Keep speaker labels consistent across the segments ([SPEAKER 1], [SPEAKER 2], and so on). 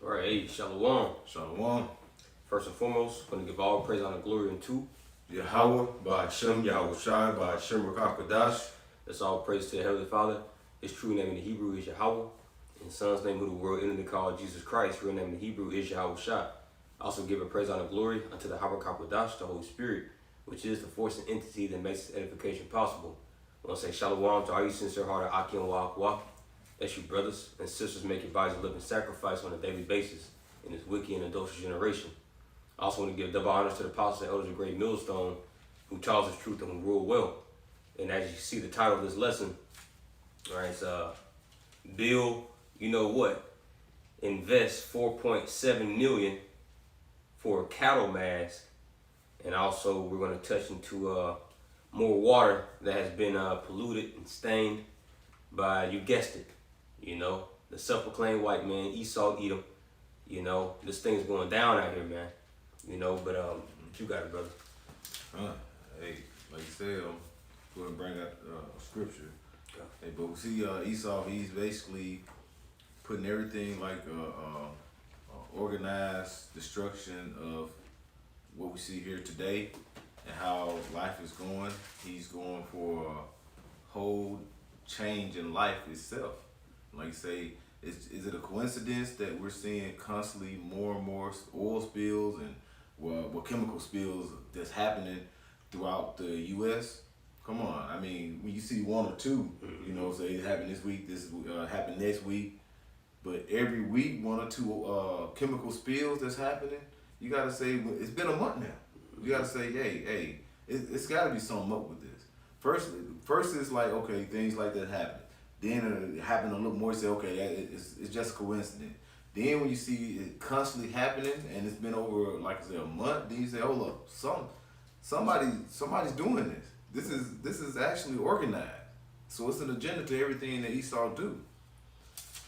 [SPEAKER 1] All right, hey, Shalom.
[SPEAKER 2] Shalom.
[SPEAKER 1] First and foremost, going to give all praise, honor, glory unto
[SPEAKER 2] Yahweh, Ba'Shem, Yahweh Shai, Ba'Shem Rakakadash.
[SPEAKER 1] That's all praise to the Heavenly Father. His true name in the Hebrew is Yahweh. In His Son's name, who the world ended to call Jesus Christ, real name in the Hebrew is Yahweh Shai. Also give a praise, honor, glory unto the Harakakadash, the Holy Spirit, which is the force and entity that makes this edification possible. I want to say Shalom to all you sincere-hearted Aki and Wak. That's you brothers and sisters making bodies a living sacrifice on a daily basis in this wicked and adulterous generation. I also want to give double honors to the apostles and elders of Great Millstone who taught us truth and who rule well. And as you see the title of this lesson, all right, it's Bill, you know what? Invest $4.7 million for a cattle mask. And also we're going to touch into more water that has been polluted and stained by, you guessed it, you know, the self-proclaimed white man, Ytes. You know, this thing's going down out here, man. You know, but you got it, brother.
[SPEAKER 2] Hey, like you said, I'm going to bring out scripture.
[SPEAKER 1] Okay.
[SPEAKER 2] Hey, but we see Esau, he's basically putting everything like organized destruction of what we see here today and how life is going. He's going for a whole change in life itself. Like you say, is it a coincidence that we're seeing constantly more and more oil spills and chemical spills that's happening throughout the U.S.? Come on, I mean, when you see one or two, you know, say it happened this week, this happened next week, but every week one or two chemical spills that's happening, you gotta say it's been a month now. You gotta say, hey, it's gotta be something up with this. First it's like, okay, things like that happen. Then it happened a little more, you say, okay, it's just a coincidence. Then when you see it constantly happening and it's been over, like I said, a month, then you say, hold up, somebody's doing this. This is actually organized. So it's an agenda to everything that Esau do.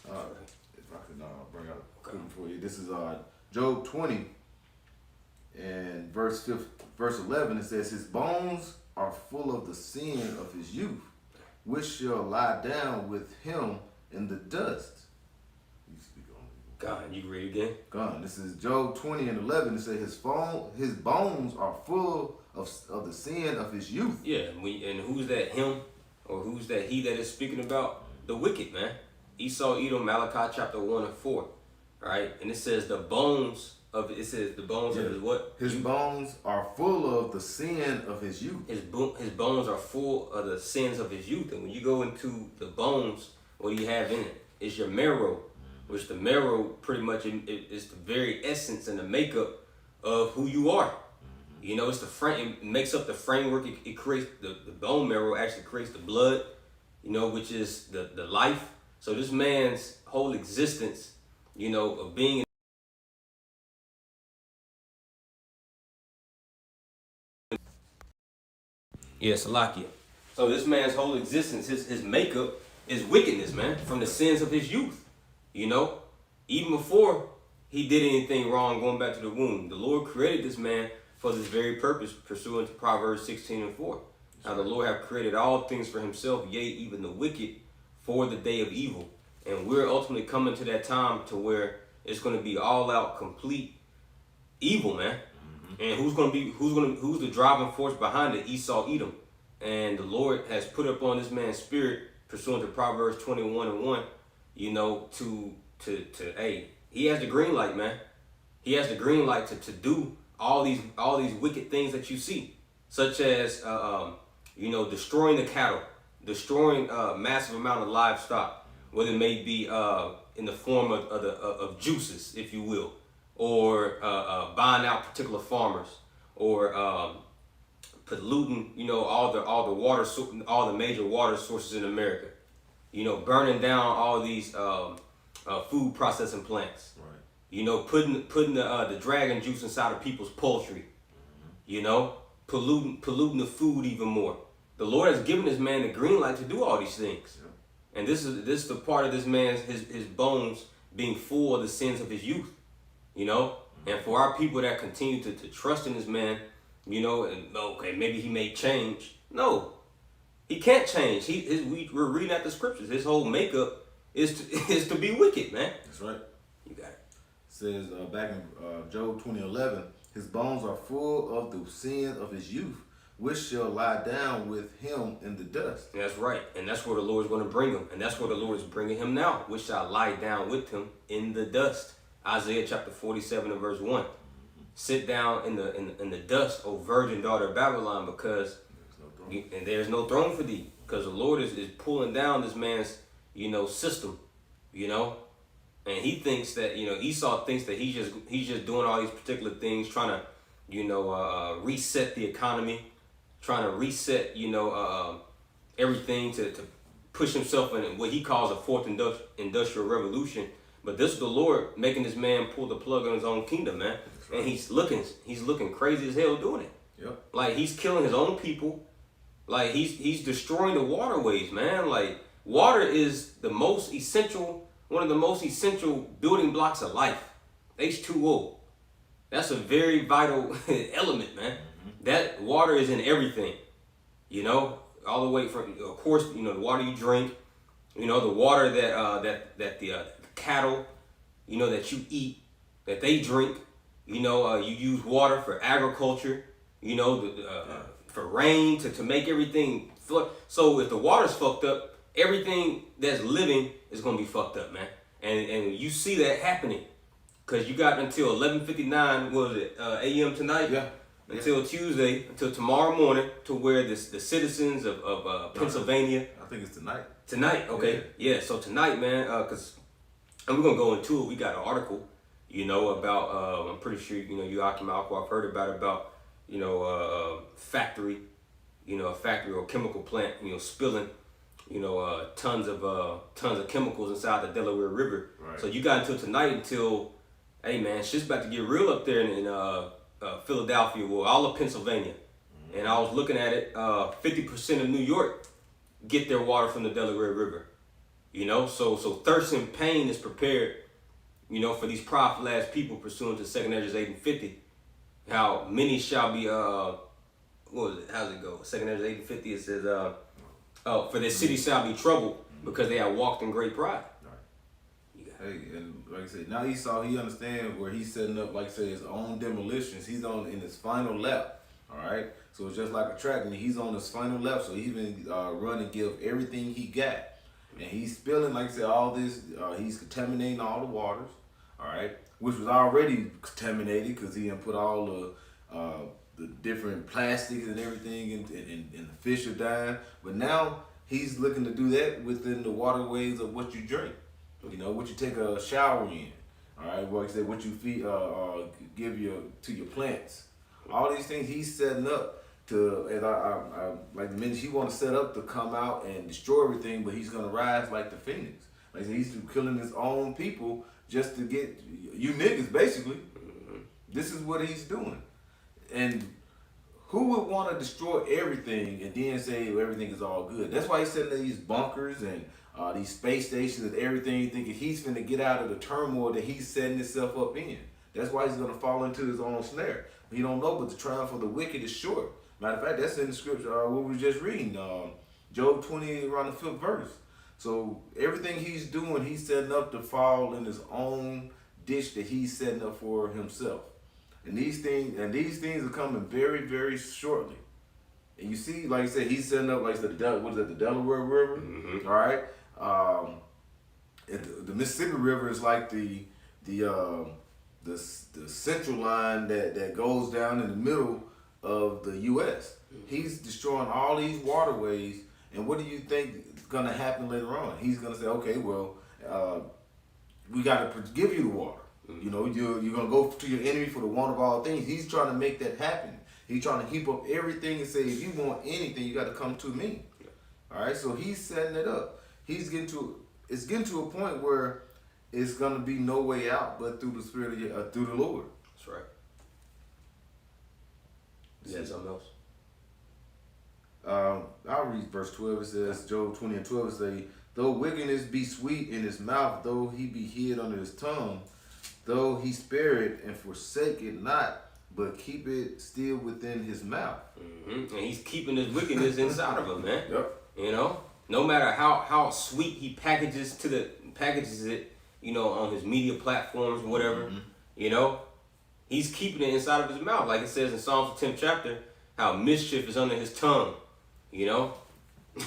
[SPEAKER 2] If I can bring out a quick for you. This is Job 20 and verse 11. It says, his bones are full of the sin of his youth, which shall lie down with him in the dust. You speak on it.
[SPEAKER 1] God, you read again?
[SPEAKER 2] God, this is Job 20 and 11. It says his bones are full of the sin of his youth.
[SPEAKER 1] Yeah, and who's that him? Or who's that he that is speaking about? The wicked, man. Esau, Edom, Malachi chapter 1 and 4. Right? And it says the bones of his what?
[SPEAKER 2] His bones are full of the sin of his youth.
[SPEAKER 1] His bones are full of the sins of his youth. And when you go into the bones, what do you have in it? It's your marrow, which the marrow pretty much is the very essence and the makeup of who you are. You know, it's the frame. It makes up the framework. It creates the bone marrow. Actually creates the blood. You know, which is the life. So this man's whole existence, you know, of being. Yes, Salakia. So this man's whole existence, his makeup is wickedness, man, from the sins of his youth. You know, even before he did anything wrong, going back to the womb, the Lord created this man for this very purpose, pursuant to Proverbs 16 and 4. Now the Lord have created all things for himself, yea, even the wicked, for the day of evil. And we're ultimately coming to that time to where it's going to be all out, complete evil, man. And who's the driving force behind it? Esau, Edom. And the Lord has put up on this man's spirit, pursuant to Proverbs 21 and 1, you know, to hey, he has the green light, man. He has the green light to do all these wicked things that you see, such as you know, destroying the cattle, destroying massive amount of livestock, whether it may be in the form of juices, if you will, or buying out particular farmers, or polluting, you know, all the major water sources in America, you know, burning down all these food processing plants,
[SPEAKER 2] Right.
[SPEAKER 1] You know, putting the dragon juice inside of people's poultry, you know, polluting the food even more. The Lord has given this man the green light to do all these things, and this is the part of this man's his bones being full of the sins of his youth. You know, and for our people that continue to trust in this man, you know, and okay, maybe he may change. No, he can't change. We're reading out the scriptures. His whole makeup is to be wicked, man.
[SPEAKER 2] That's right.
[SPEAKER 1] You got it.
[SPEAKER 2] says back in Job 20:11, his bones are full of the sin of his youth, which shall lie down with him in the dust.
[SPEAKER 1] That's right. And that's where the Lord is going to bring him. And that's where the Lord is bringing him now, which shall lie down with him in the dust. Isaiah chapter 47 and verse 1. Sit down in the dust, O virgin daughter of Babylon, because there's no throne for thee. Because the Lord is pulling down this man's, system, and he thinks that, Esau thinks that he's just doing all these particular things, trying to, reset the economy, trying to reset, everything to push himself in what he calls a fourth industrial revolution. But this is the Lord making this man pull the plug on his own kingdom, man. Right. And he's looking crazy as hell doing it.
[SPEAKER 2] Yep.
[SPEAKER 1] Like he's killing his own people. Like he's destroying the waterways, man. Like water is one of the most essential building blocks of life. H2O. That's a very vital element, man. Mm-hmm. That water is in everything. All the way from, of course, the water you drink, the water that the cattle, that you eat, that they drink. You use water for agriculture, for rain to make everything flood. So if the water's fucked up, everything that's living is gonna be fucked up, man. And you see that happening, cause you got until 11:59 a.m. tonight.
[SPEAKER 2] Yeah.
[SPEAKER 1] Until Tuesday, until tomorrow morning, to where the citizens of Pennsylvania.
[SPEAKER 2] I think it's tonight.
[SPEAKER 1] Tonight, okay, yeah. So tonight, man, and we're gonna go into it. We got an article, about I'm pretty sure you Malco, I've heard about factory, a factory or chemical plant, spilling, tons of chemicals inside the Delaware River.
[SPEAKER 2] Right. So
[SPEAKER 1] you got until tonight until, hey man, shit's about to get real up there in Philadelphia, all of Pennsylvania. Mm-hmm. And I was looking at it, 50% of New York get their water from the Delaware River. So thirst and pain is prepared, for these prideful ass people pursuant to 2 Ezra 8 and 50. How many shall be, what was it? How's it go? 2 Ezra 8 and 50, it says, for their city shall be troubled because they have walked in great pride.
[SPEAKER 2] Right. Hey, and like I said, now Esau, he understands where he's setting up, like I said, his own demolitions. He's in his final lap. All right. So it's just like a track, and he's on his final lap. So he's been run and give everything he got. And he's spilling, like I said, all this, he's contaminating all the waters, all right, which was already contaminated because he done put all the different plastics and everything and the fish are dying. But now he's looking to do that within the waterways of what you drink, what you take a shower in, all right, like I said, what you feed, give to your plants. All these things he's setting up to, as I like the minute he want to set up to come out and destroy everything, but he's gonna rise like the phoenix. Like I said, he's killing his own people just to get you niggas, basically. Mm-hmm. This is what he's doing. And who would want to destroy everything and then say everything is all good? That's why he's setting these bunkers and these space stations and everything, thinking he's finna get out of the turmoil that he's setting himself up in. That's why he's gonna fall into his own snare. He don't know, but the triumph of the wicked is short. Matter of fact, that's in the scripture what we were just reading, Job 20, around the 5th verse. So everything he's doing, he's setting up to fall in his own ditch that he's setting up for himself. And these things are coming very, very shortly. And you see, like I said, he's setting up, like I said, the Delaware River, mm-hmm. All right? The Mississippi River is like the central line that goes down in the middle of the U.S. Mm-hmm. He's destroying all these waterways, and what do you think is going to happen later on? He's going to say, okay, well, we got to give you the water. Mm-hmm. You're going to go to your enemy for the want of all things. He's trying to make that happen. He's trying to heap up everything and say, if you want anything, you got to come to me. Yeah. All right, so he's setting it up. It's getting to a point where it's going to be no way out but through the Spirit of through the Lord.
[SPEAKER 1] That's right. Yeah, something else.
[SPEAKER 2] I'll read verse 12. It says, Job 20 and 12, it says, though wickedness be sweet in his mouth, though he be hid under his tongue, though he spare it and forsake it not, but keep it still within his mouth.
[SPEAKER 1] Mm-hmm. And he's keeping his wickedness inside of him, man.
[SPEAKER 2] Yep.
[SPEAKER 1] No matter how sweet he packages it, on his media platforms or whatever. Mm-hmm. You know, he's keeping it inside of his mouth, like it says in Psalms 10th chapter, how mischief is under his tongue. You know,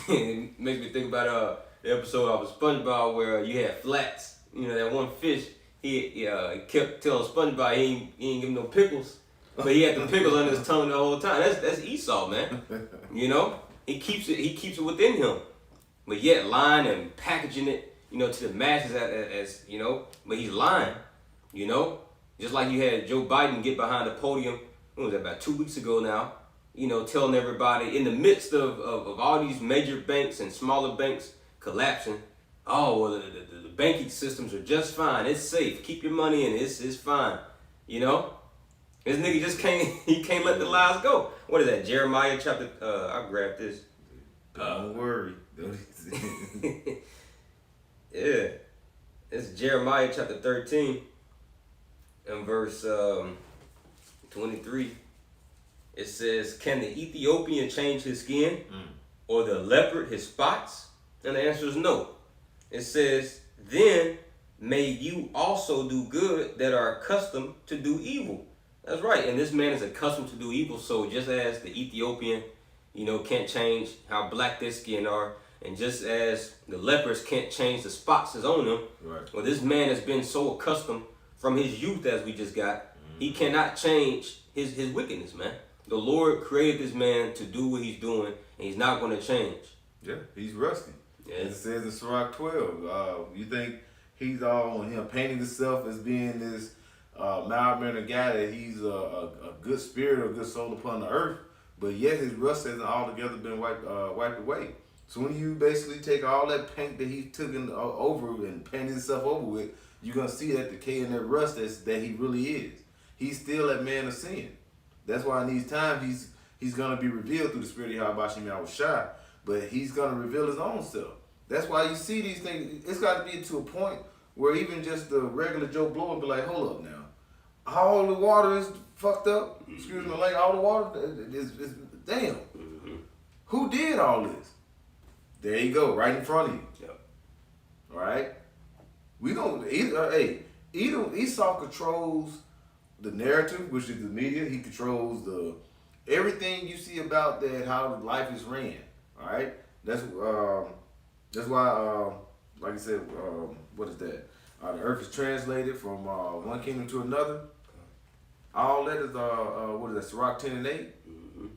[SPEAKER 1] it makes me think about the episode of SpongeBob where you had Flats. You know, that one fish. He kept telling SpongeBob he ain't give him no pickles, but he had the pickles under his tongue the whole time. That's Esau, man. You know, he keeps it within him, but yet lying and packaging it, you know, to the masses as you know. But he's lying, you know. Just like you had Joe Biden get behind the podium, what was that, about 2 weeks ago now, you know, telling everybody in the midst of all these major banks and smaller banks collapsing, oh, well, the banking systems are just fine. It's safe. Keep your money in. It's fine. You know? This nigga just can't let the lies go. What is that? Jeremiah chapter, I'll grab this.
[SPEAKER 2] Don't worry.
[SPEAKER 1] Yeah. It's Jeremiah chapter 13 and verse 23. It says, can the Ethiopian change his skin or the leopard his spots? And the answer is no. It says, then may you also do good that are accustomed to do evil. That's right. And this man is accustomed to do evil. So just as the Ethiopian, you know, can't change how black their skin are, and just as the lepers can't change the spots that's on them,
[SPEAKER 2] right.
[SPEAKER 1] Well, this man has been so accustomed from his youth, as we just got, he cannot change his wickedness, man. The Lord created this man to do what he's doing, and he's not going to change.
[SPEAKER 2] Yeah, he's rusty.
[SPEAKER 1] Yeah.
[SPEAKER 2] It says in Sirach 12, you think he's all on him painting himself as being this mild-mannered guy, that he's a good spirit or good soul upon the earth, but yet his rust hasn't altogether been wiped away. So when you basically take all that paint that he took over and painted himself over with, you're going to see that decay and that rust that he really is. He's still that man of sin. That's why in these times he's going to be revealed through the spirit of Yahweh Yahushua, but he's going to reveal his own self. That's why you see these things. It's got to be to a point where even just the regular Joe Blow will be like, hold up now. All the water is fucked up. Excuse me, like all the water is damn. Who did all this? There you go, right in front of you.
[SPEAKER 1] Yep.
[SPEAKER 2] All right? We don't, either Esau controls the narrative, which is the media. He controls everything you see about that, how life is ran. All right? That's why, like I said, what is that? The earth is translated from one kingdom to another. All that is, what is that, Sirach 10 and 8?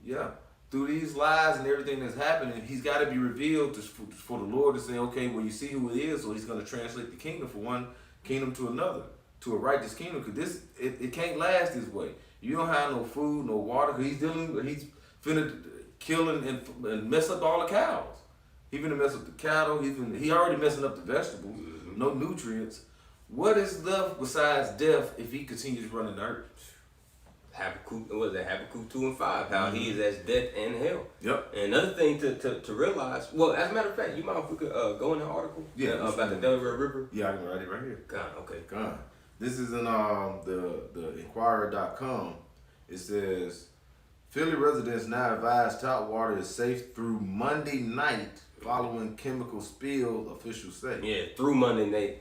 [SPEAKER 2] Yeah. Through these lies and everything that's happening, he's got to be revealed for the Lord to say, okay, well, you see who it is, so he's going to translate the kingdom from one kingdom to another, to a righteous kingdom, because it can't last this way. You don't have no food, no water, because he's finna kill and mess up all the cows. He's finna mess up the cattle, he already messing up the vegetables, no nutrients. What is left besides death if he continues running the earth?
[SPEAKER 1] Habakkuk, what was that? Habakkuk 2 and 5, how he is as death and hell.
[SPEAKER 2] Yep.
[SPEAKER 1] And another thing to realize, well, as a matter of fact, you mind if we could go in the article?
[SPEAKER 2] Yeah.
[SPEAKER 1] About the Delaware River?
[SPEAKER 2] Yeah, I can write it right here.
[SPEAKER 1] God, okay.
[SPEAKER 2] God. This is in the Inquirer.com. It says, Philly residents now advised tap water is safe through Monday night following chemical spill, officials say.
[SPEAKER 1] Yeah, through Monday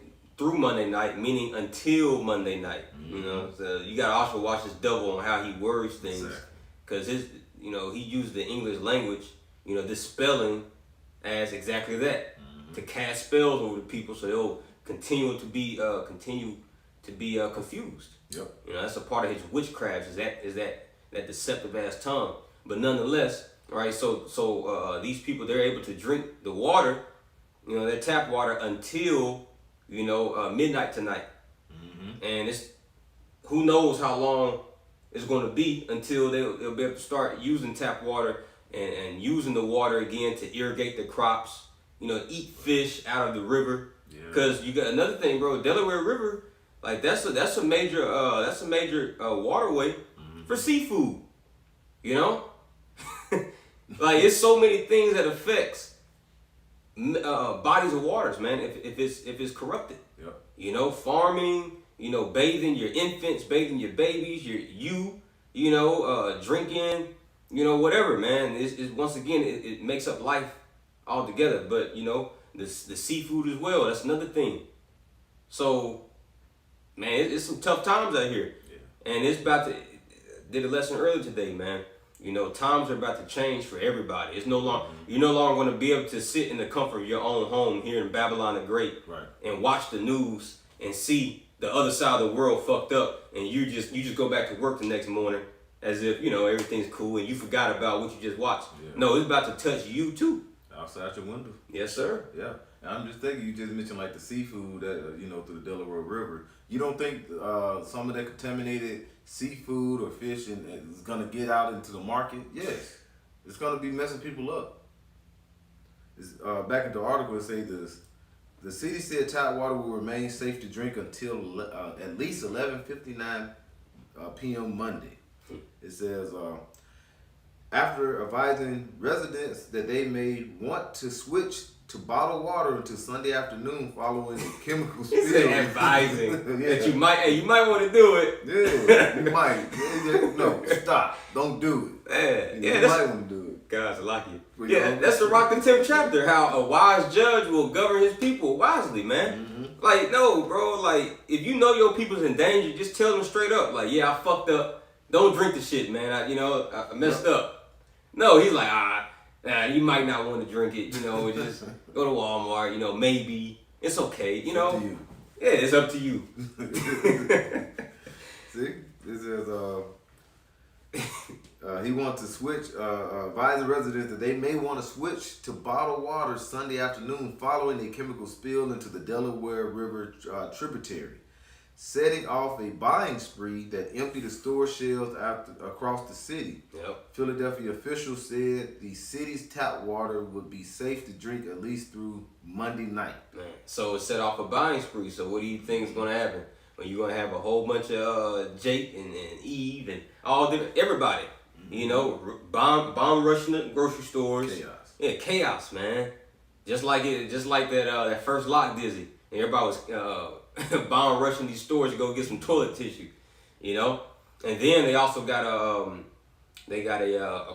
[SPEAKER 1] night, meaning until Monday night. You know, so you gotta also watch this devil on how he words things, because he used the English language, this spelling as exactly that, to cast spells over the people, so they'll continue to be confused.
[SPEAKER 2] Yep.
[SPEAKER 1] That's a part of his witchcraft, is that deceptive ass tongue. But nonetheless, right? So these people, they're able to drink the water, their tap water until midnight tonight, and it's who knows how long it's going to be until they'll be able to start using tap water and using the water again to irrigate the crops, eat fish out of the river. Because you got another thing, bro. Delaware River, like that's a major waterway for seafood. Like it's so many things that affects bodies of waters, man. If it's corrupted, farming, bathing your infants, bathing your babies, drinking, whatever, man. It's once again it makes up life altogether. But the seafood as well. That's another thing. So man, it's some tough times out here. Yeah. And it's about to, did a lesson earlier today, man. You know, times are about to change for everybody. It's no longer, you're no longer going to be able to sit in the comfort of your own home here in Babylon the Great and watch the news and see the other side of the world fucked up, and you just go back to work the next morning as if, you know, everything's cool and you forgot about what you just watched. Yeah. No, it's about to touch you too.
[SPEAKER 2] Outside your window.
[SPEAKER 1] Yes, sir.
[SPEAKER 2] Yeah. And I'm just thinking, you just mentioned like the seafood that, you know, through the Delaware River. You don't think some of that contaminated seafood or fish is going to get out into the market? Yes. It's going to be messing people up. Back in the article, it says this. The city said tap water will remain safe to drink until at least 11:59 p.m. Monday. It says, after advising residents that they may want to switch to bottled water until Sunday afternoon following the chemical spill.
[SPEAKER 1] Advising that you might want to do it.
[SPEAKER 2] Yeah, you might. No, stop. Don't do it. You might want to do it.
[SPEAKER 1] God's lucky. Yeah, that's the Rock the 10th chapter. How a wise judge will govern his people wisely, man. Mm-hmm. Like, no, bro. Like, if you know your people's in danger, just tell them straight up. Like, yeah, I fucked up. Don't drink the shit, man. I messed up. No, he's like, you might not want to drink it. You know, just go to Walmart. You know, maybe it's okay. You know,
[SPEAKER 2] up to you.
[SPEAKER 1] Yeah, it's up to you.
[SPEAKER 2] See, this is he wants to switch, advising residents that they may want to switch to bottled water Sunday afternoon following a chemical spill into the Delaware River tributary, setting off a buying spree that emptied the store shelves across the city.
[SPEAKER 1] Yep.
[SPEAKER 2] Philadelphia officials said the city's tap water would be safe to drink at least through Monday night.
[SPEAKER 1] Man. So it set off a buying spree. So what do you think is going to happen? Well, you're going to have a whole bunch of Jake and Eve and everybody. You know, bomb rushing the grocery stores.
[SPEAKER 2] Chaos.
[SPEAKER 1] Yeah, chaos, man. Just like that first lock dizzy. And everybody was bomb rushing these stores to go get some toilet tissue. You know? And then they also got a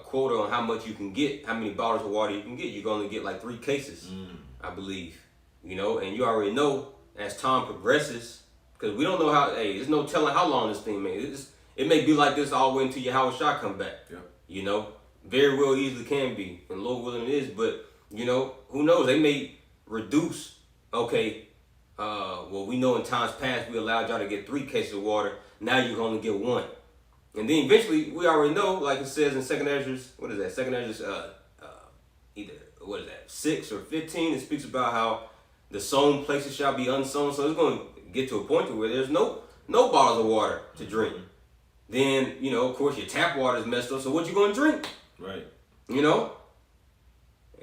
[SPEAKER 1] quota on how much you can get, how many bottles of water you can get. You can only get like 3 cases, I believe. You know, and you already know as time progresses, because we don't know there's no telling how long this thing may. It may be like this all the way until your Howard shot come back.
[SPEAKER 2] Yeah.
[SPEAKER 1] You know, very well easily can be, and Lord willing it is. But you know, who knows? They may reduce. Okay, well we know in times past we allowed y'all to get 3 cases of water. Now you can only get 1, and then eventually we already know, like it says in Second Ezra's, what is that? Second Ezra's, either 6 or 15. It speaks about how the sown places shall be unsown. So it's going to get to a point where there's no bottles of water to drink. Then, you know, of course, your tap water is messed up, so what you going to drink?
[SPEAKER 2] Right.
[SPEAKER 1] You know?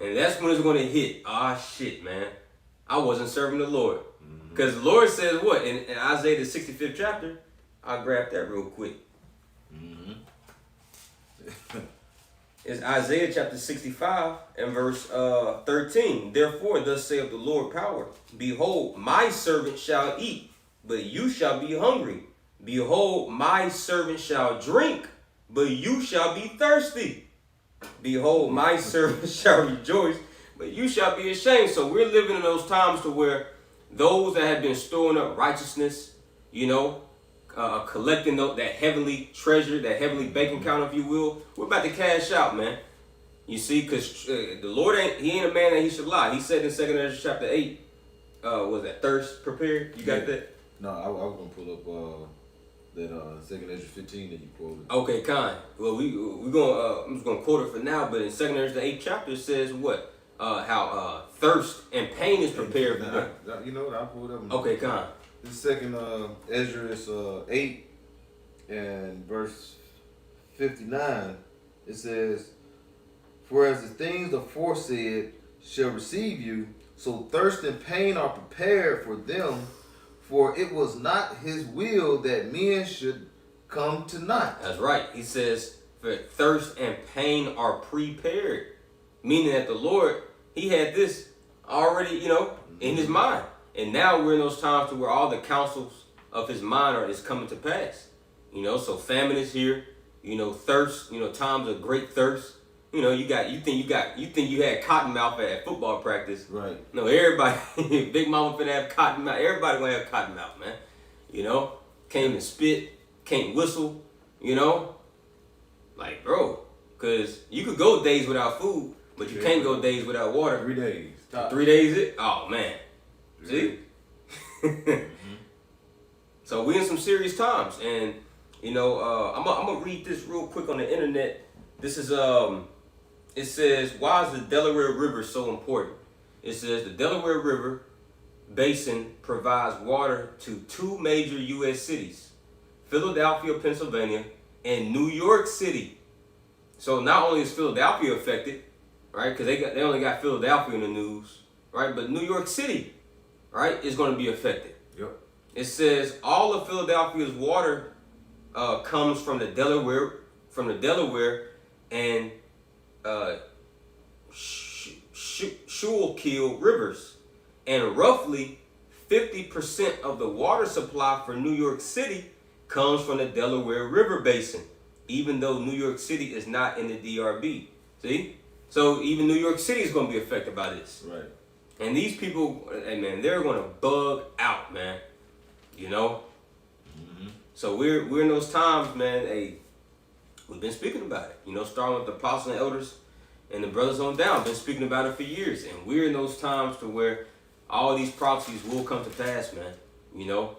[SPEAKER 1] And that's when it's going to hit. Shit, man. I wasn't serving the Lord. Because the Lord says what? In Isaiah the 65th chapter, I'll grab that real quick. It's Isaiah chapter 65 and verse 13. Therefore, thus saith the Lord power. Behold, my servant shall eat, but you shall be hungry. Behold, my servant shall drink, but you shall be thirsty. Behold, my servant shall rejoice, but you shall be ashamed. So we're living in those times to where those that have been storing up righteousness, you know, collecting that heavenly treasure, that heavenly bank account, if you will, we're about to cash out, man. You see, because the Lord ain't a man that he should lie. He said in 2 Ezra chapter 8, was that thirst prepared? You got that?
[SPEAKER 2] No, I was going to pull up that 2 Ezra 15 that you quoted.
[SPEAKER 1] Okay, kind. Well, we going I'm just gonna quote it for now, but in 2 Ezra the 8th chapter it says what? How thirst and pain is prepared for them.
[SPEAKER 2] You know what? I pulled up.
[SPEAKER 1] Okay, kind.
[SPEAKER 2] This 2 Ezra is 8 and verse 59. It says, "For as the things aforesaid shall receive you, so thirst and pain are prepared for them. For it was not his will that men should come to naught."
[SPEAKER 1] That's right. He says, for thirst and pain are prepared. Meaning that the Lord, he had this already, you know, in his mind. And now we're in those times to where all the counsels of his mind is coming to pass. You know, so famine is here, you know, thirst, you know, times of great thirst. You know, you think you had cotton mouth at football practice.
[SPEAKER 2] Right.
[SPEAKER 1] No, everybody, Big Mama finna have cotton mouth. Everybody gonna have cotton mouth, man. You know, can't even spit, can't whistle. You know, like bro, because you could go days without food, but you can't go days without water.
[SPEAKER 2] 3 days. Stop.
[SPEAKER 1] 3 days it? Oh man.
[SPEAKER 2] 3
[SPEAKER 1] See?
[SPEAKER 2] days. Mm-hmm.
[SPEAKER 1] So we in some serious times, and you know, I'm gonna read this real quick on the internet. This is it says, why is the Delaware River so important? It says the Delaware River Basin provides water to 2 major U.S. cities, Philadelphia, Pennsylvania, and New York City. So not only is Philadelphia affected, right? Because they only got Philadelphia in the news, right? But New York City, right, is going to be affected.
[SPEAKER 2] Yep.
[SPEAKER 1] It says all of Philadelphia's water comes from the Delaware, and Schuylkill rivers, and roughly 50% of the water supply for New York City comes from the Delaware River Basin, even though New York City is not in the DRB. See? So even New York City is going to be affected by this.
[SPEAKER 2] Right.
[SPEAKER 1] And these people, hey man, they're going to bug out, man. You know?
[SPEAKER 2] Mm-hmm.
[SPEAKER 1] So we're in those times, man. Hey, we've been speaking about it. You know, starting with the apostles and elders and the brothers on down, been speaking about it for years. And we're in those times to where all these prophecies will come to pass, man. You know?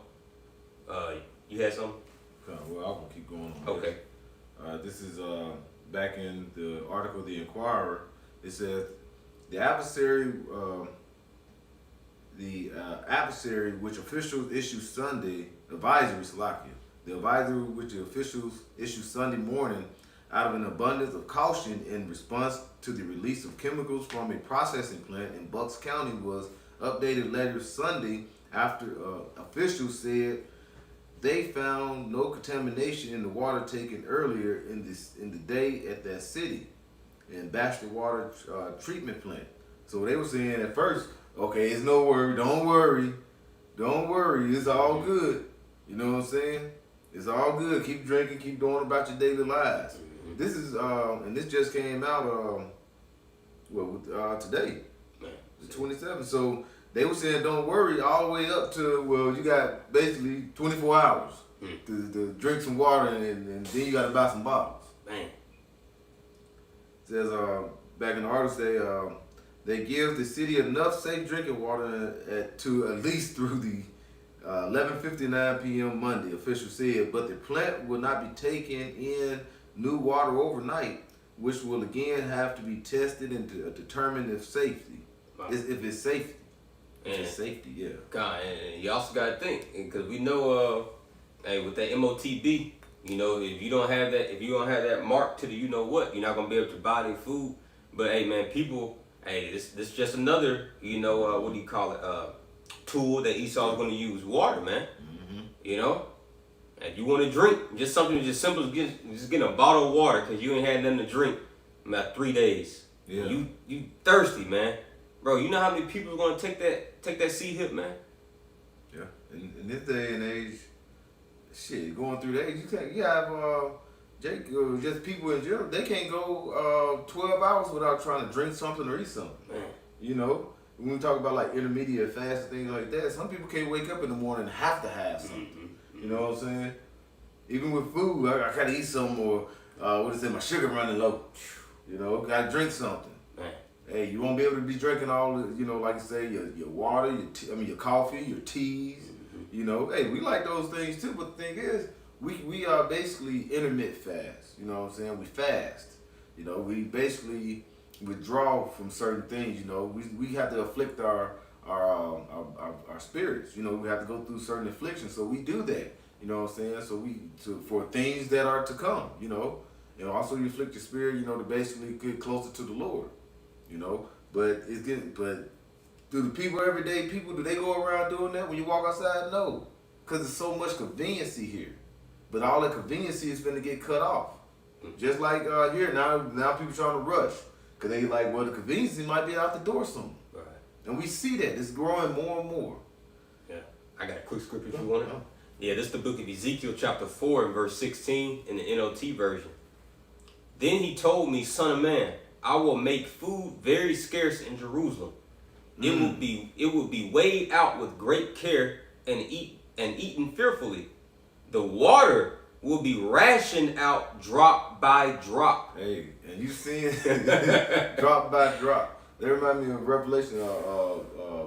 [SPEAKER 1] You had something?
[SPEAKER 2] Well, I'm going to keep going on
[SPEAKER 1] Okay.
[SPEAKER 2] This is back in the article, The Inquirer. It says, the adversary which officials issue Sunday, the advisory which the officials issue Sunday morning out of an abundance of caution in response to the release of chemicals from a processing plant in Bucks County was updated later Sunday after officials said they found no contamination in the water taken earlier in the day at that city in Baxter Water Treatment Plant. So they were saying at first, okay, it's no worry, don't worry, it's all good. You know what I'm saying? It's all good. Keep drinking, keep going about your daily lives. Mm-hmm. This is and this just came out today, the 27th. So they were saying don't worry all the way up to, well, you got basically 24 hours to drink some water and then you got to buy some bottles.
[SPEAKER 1] Man.
[SPEAKER 2] It says back in the article, they give the city enough safe drinking water to at least through the 11:59 p.m. Monday, officials said, but the plant will not be taking in new water overnight, which will again have to be tested and to determine if safety.
[SPEAKER 1] Wow.
[SPEAKER 2] If it's safety.
[SPEAKER 1] And
[SPEAKER 2] it's safety, yeah.
[SPEAKER 1] God, and you also got to think, because we know, hey, with that MOTB, you know, if you don't have that mark to the you know what, you're not gonna be able to buy their food. But hey, man, people, hey, this just another, you know, what do you call it, tool that Esau's gonna use, water, man.
[SPEAKER 2] Mm-hmm.
[SPEAKER 1] You know, if you want to drink, just something just simple as just getting a bottle of water because you ain't had nothing to drink in about 3 days.
[SPEAKER 2] Yeah.
[SPEAKER 1] You thirsty, man. Bro, you know how many people are gonna take that C-hip, man?
[SPEAKER 2] Yeah. In this day and age, shit, going through that, you have just people in general, they can't go 12 hours without trying to drink something or eat something.
[SPEAKER 1] Man.
[SPEAKER 2] You know, when we talk about like intermediate fast and things like that, some people can't wake up in the morning and have to have something. Mm-hmm. You know what I'm saying? Even with food, I gotta eat something, or my sugar running low. You know, gotta drink something.
[SPEAKER 1] Man.
[SPEAKER 2] Hey, you won't be able to be drinking all the, you know, like you say, your water, your coffee, your teas. Mm-hmm. You know, hey, we like those things too, but the thing is, we are basically intermittent fast. You know what I'm saying? We fast. You know, we basically withdraw from certain things. You know, we have to afflict our spirits. You know, we have to go through certain afflictions. So we do that. You know what I'm saying? So for things that are to come. You know, and also you afflict your spirit. You know, to basically get closer to the Lord. You know, but do the people everyday people, do they go around doing that when you walk outside? No, because there's so much conveniency here. But all that conveniency is going to get cut off. Just like here now people trying to rush. Because they like, well, the convenience might be out the door soon. Right. And we see that. It's growing more and more.
[SPEAKER 1] Yeah. I got a quick scripture if you want it. Yeah, this is the book of Ezekiel chapter 4 and verse 16 in the NLT version. Then he told me, son of man, I will make food very scarce in Jerusalem. It will be weighed out with great care and and eaten fearfully. The water will be rationed out drop by drop.
[SPEAKER 2] Hey, and you seeing drop by drop. They remind me of Revelation,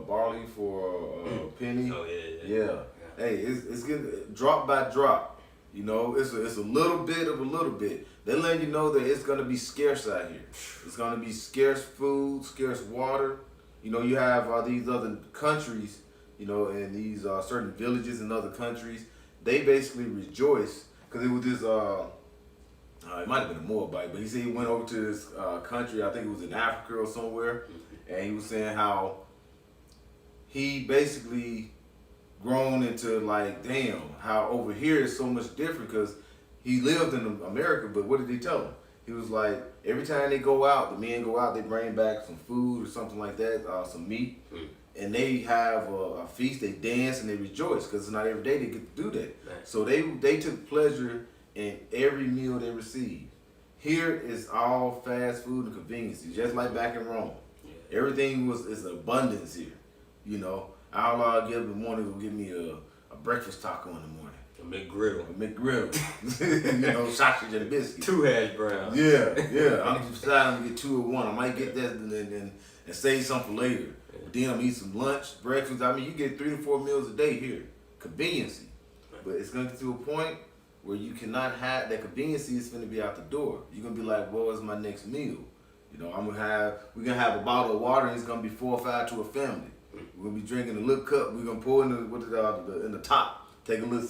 [SPEAKER 2] barley for a penny.
[SPEAKER 1] Oh
[SPEAKER 2] Yeah. Hey, it's getting drop by drop. You know, it's a little bit of a little bit. They're letting you know that it's gonna be scarce out here. It's gonna be scarce food, scarce water. You know, you have these other countries, you know, and these certain villages in other countries. They basically rejoice because it was this. It might have been a Moabite, but he said he went over to this country. I think it was in Africa or somewhere, and he was saying how he basically grown into like, damn, how over here is so much different because he lived in America. But what did he tell him? He was like, every time they go out, the men go out, they bring back some food or something like that, some meat, and they have a feast. They dance and they rejoice because it's not every day they get to do that.
[SPEAKER 1] Right.
[SPEAKER 2] So they took pleasure in every meal they received. Here is all fast food and conveniences, just like back in Rome. Yeah. Everything is abundance here. You know, I'll get up in the morning and give me a breakfast taco in the morning.
[SPEAKER 1] A McGriddle.
[SPEAKER 2] A McGriddle. You know, sausage and biscuits.
[SPEAKER 1] 2 hash browns.
[SPEAKER 2] Yeah. I'm deciding to get 2 or 1. I might get that and save something for later. Yeah. But then I'm eat some lunch, breakfast. I mean, you get 3 to 4 meals a day here. Conveniency. But it's going to get to a point where you cannot have that conveniency is going to be out the door. You're going to be like, what is my next meal? You know, we're going to have a bottle of water and it's going to be 4 or 5 to a family. We're going to be drinking a little cup. We're going to pour in the top. Take a little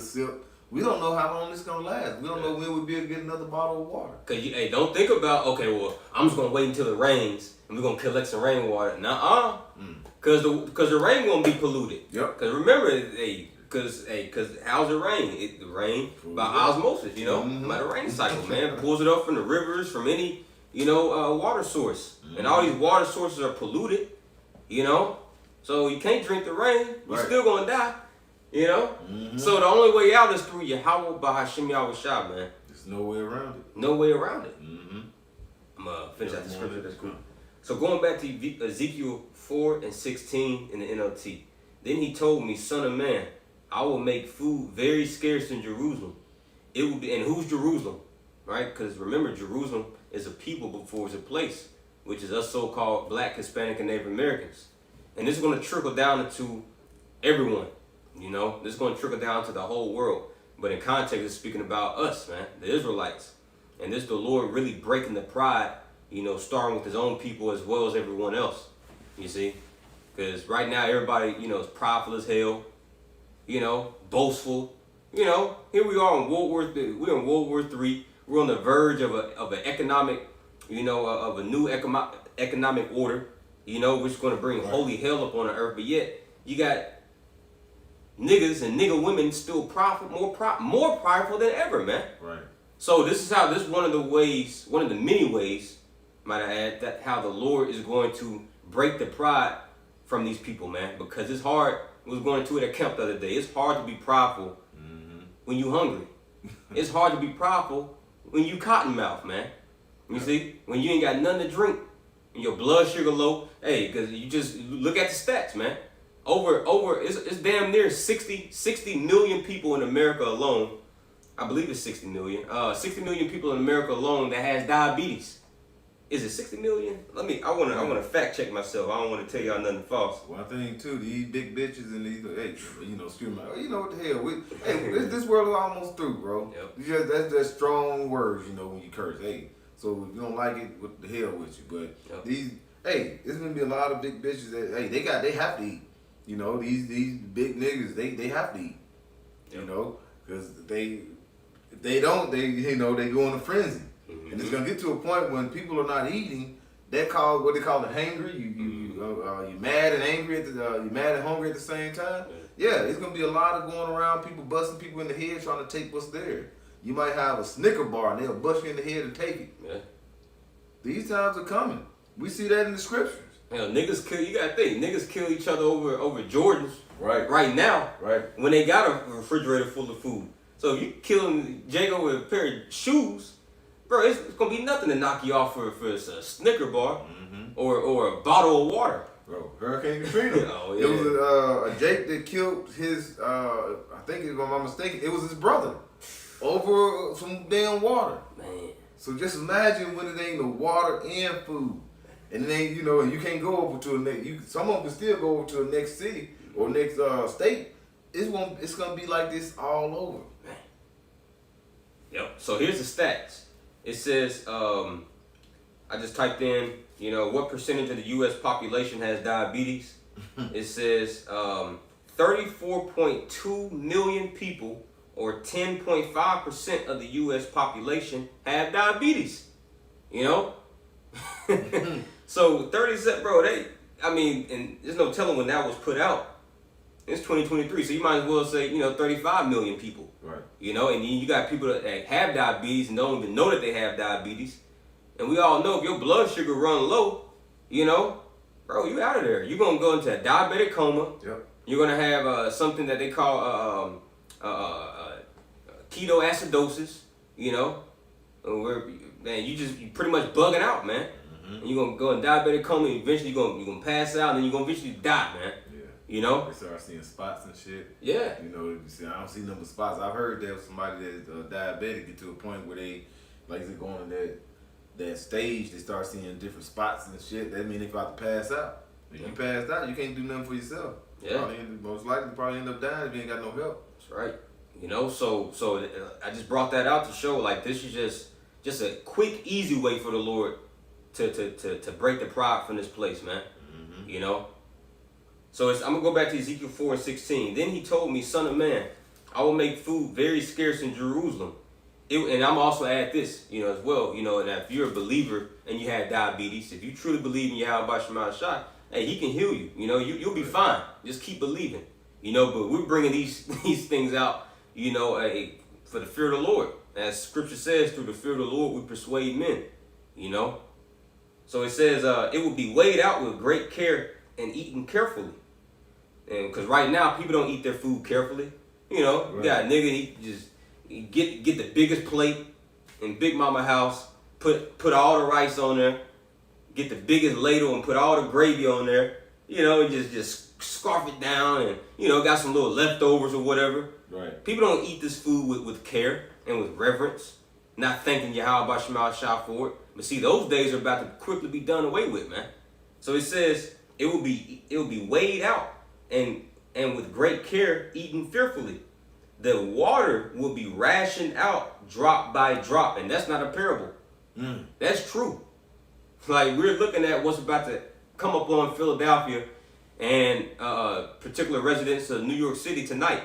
[SPEAKER 2] sip. We don't know how long this is going to last. We don't know when we'll be able to get another bottle of water.
[SPEAKER 1] Because don't think about, okay, well, I'm just going to wait until it rains and we're going to collect some rainwater. Nuh-uh. Because the rain going to be polluted.
[SPEAKER 2] Yep.
[SPEAKER 1] Because remember, Cause how's it rain? The rain by osmosis, you know, by the rain cycle, man. Pulls it up from the rivers, from any, water source. And all these water sources are polluted, you know. So you can't drink the rain. You're still gonna die, you know. So the only way out is through Yahweh Bahashim Yahushua, man.
[SPEAKER 2] There's no way around it.
[SPEAKER 1] No way around it. I'm gonna finish out the scripture. That's cool. So going back to Ezekiel 4:16 in the NLT. Then he told me, son of man, I will make food very scarce in Jerusalem. It will be, and who's Jerusalem, right? Because remember, Jerusalem is a people before it's a place, which is us so-called Black, Hispanic, and Native Americans. And this is going to trickle down into everyone, you know. This is going to trickle down to the whole world. But in context, it's speaking about us, man, the Israelites. And this is the Lord really breaking the pride, you know, starting with his own people as well as everyone else, you see. Because right now, everybody, you know, is prideful as hell. You know, boastful. You know, here we are in World War III. We're in World War III. We're on the verge of an economic, you know, of a new economic order, you know, which is going to bring holy hell up on the earth. But yet, you got niggas and nigga women still more prideful than ever, man.
[SPEAKER 2] Right.
[SPEAKER 1] So this is one of the many ways, might I add, that how the Lord is going to break the pride from these people, man, because it's hard. Was going to at a camp the other day. It's hard to be prideful when you hungry. It's hard to be prideful when you cottonmouth, man. You see, when you ain't got nothing to drink, and your blood sugar low. Hey, because you just look at the stats, man. It's damn near 60 million people in America alone. I believe it's 60 million. 60 million people in America alone that has diabetes. Is it 60 million? I wanna fact check myself. I don't want to tell y'all nothing false.
[SPEAKER 2] One thing too, these big bitches and these, you know, excuse me, you know what the hell? This world is almost through, bro. Yep. That's strong words, you know, when you curse. Hey, so if you don't like it, what the hell with you? But it's gonna be a lot of big bitches that they have to eat. You know, these big niggas, they have to eat. You know, because if they don't, they go in a frenzy. And it's gonna get to a point when people are not eating. That called what they call it hangry. You mad and angry you mad and hungry at the same time. Yeah, it's gonna be a lot of going around, people busting people in the head trying to take what's there. You might have a Snicker bar and they'll bust you in the head and take it. Yeah. These times are coming. We see that in the scriptures.
[SPEAKER 1] Hell, niggas kill. You gotta think. Niggas kill each other over Jordans. Right now.
[SPEAKER 2] Right.
[SPEAKER 1] When they got a refrigerator full of food. So if you killing Jago with a pair of shoes. Bro, it's gonna be nothing to knock you off for a Snicker bar or a bottle of water.
[SPEAKER 2] Bro, Hurricane Katrina.
[SPEAKER 1] Oh, yeah.
[SPEAKER 2] It was a Jake that killed his, I think if I'm not mistaken, it was his brother over some damn water.
[SPEAKER 1] Man.
[SPEAKER 2] So just imagine when it ain't no water and food. And it ain't, and you can't go over to a next, someone can still go over to the next city or next state. It's gonna be like this all over.
[SPEAKER 1] Man. Yep. So here's the stats. It says, I just typed in, what percentage of the U.S. population has diabetes? It says 34.2 million people, or 10.5% of the U.S. population, have diabetes. So 37, bro. And there's no telling when that was put out. It's 2023, so you might as well say, 35 million people.
[SPEAKER 2] Right.
[SPEAKER 1] And then you got people that have diabetes and don't even know that they have diabetes. And we all know if your blood sugar run low, bro, you out of there. You're going to go into a diabetic coma.
[SPEAKER 2] Yep.
[SPEAKER 1] You're going to have something that they call ketoacidosis, where, man, you pretty much bugging out, man. Mm-hmm. And you're going to go in diabetic coma, and eventually you're going to pass out, and then you're going to eventually die, man.
[SPEAKER 2] They start seeing spots and shit.
[SPEAKER 1] Yeah.
[SPEAKER 2] I don't see number spots. I've heard that somebody that's diabetic get to a point where they, like, they're going in that stage, they start seeing different spots and shit. That means they about to pass out. If you passed out, you can't do nothing for yourself.
[SPEAKER 1] Yeah.
[SPEAKER 2] Most likely probably end up dying if you ain't got no help.
[SPEAKER 1] That's right. So I just brought that out to show, like, this is just a quick, easy way for the Lord to break the pride from this place, man. Mm-hmm. So I'm going to go back to Ezekiel 4:16. Then he told me, son of man, I will make food very scarce in Jerusalem. And I'm also add this, as well, and if you're a believer and you have diabetes, if you truly believe in Yahweh Shema Shai, hey, he can heal you. You'll be fine. Just keep believing. But we're bringing these things out, for the fear of the Lord. As Scripture says, through the fear of the Lord, we persuade men. So it says it will be weighed out with great care and eaten carefully. And because right now people don't eat their food carefully. You got a nigga, he get the biggest plate in Big Mama house, put all the rice on there, get the biggest ladle and put all the gravy on there, and just scarf it down and, got some little leftovers or whatever.
[SPEAKER 2] Right.
[SPEAKER 1] People don't eat this food with care and with reverence, not thanking Yahweh Shema Shah for it. But see, those days are about to quickly be done away with, man. So it says it will be weighed out and with great care eaten fearfully. The water will be rationed out drop by drop, and that's not a parable. That's true. Like, we're looking at what's about to come up on Philadelphia and particular residents of New York City tonight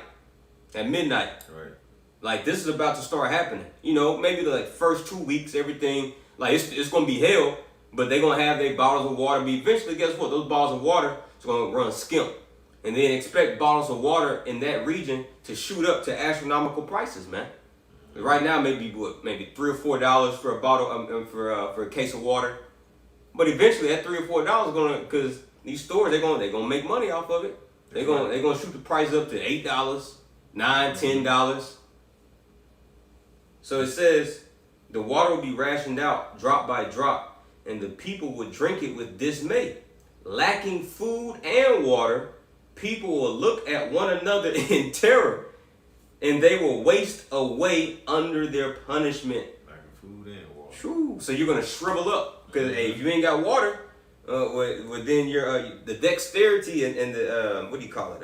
[SPEAKER 1] at midnight.
[SPEAKER 2] Right.
[SPEAKER 1] Like, this is about to start happening. Maybe the first 2 weeks, everything, like, it's going to be hell, but they're going to have their bottles of water. But eventually, guess what? Those bottles of water is going to run skimp. And then expect bottles of water in that region to shoot up to astronomical prices, man. Right now, maybe $3 or $4 for a bottle, for a case of water. But eventually, that $3 or $4 is gonna, because these stores they're gonna make money off of it. They're gonna shoot the price up to $8, $9, $10. So it says the water will be rationed out drop by drop, and the people would drink it with dismay, lacking food and water. People will look at one another in terror, and they will waste away under their punishment.
[SPEAKER 2] Like food and water.
[SPEAKER 1] True. So you're gonna shrivel up because if you ain't got water, then your the dexterity and the what do you call it?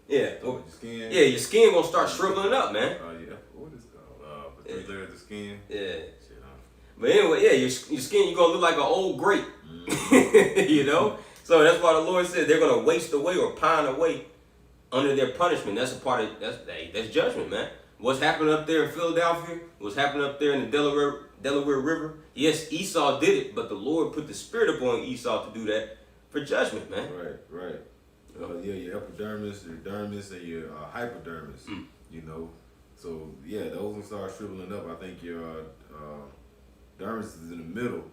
[SPEAKER 2] Your skin.
[SPEAKER 1] Yeah, your skin gonna start shriveling up, man.
[SPEAKER 2] Yeah. What is it called? The 3 layers of skin.
[SPEAKER 1] Yeah.
[SPEAKER 2] Shit,
[SPEAKER 1] But anyway, yeah, your skin, you're gonna look like an old grape. So that's why the Lord said they're gonna waste away or pine away under their punishment. That's a part of that's judgment, man. What's happening up there in Philadelphia? What's happening up there in the Delaware River? Yes, Esau did it, but the Lord put the spirit upon Esau to do that for judgment, man.
[SPEAKER 2] Right. Your epidermis, your dermis, and your hypodermis. So yeah, those will start shriveling up. I think your dermis is in the middle.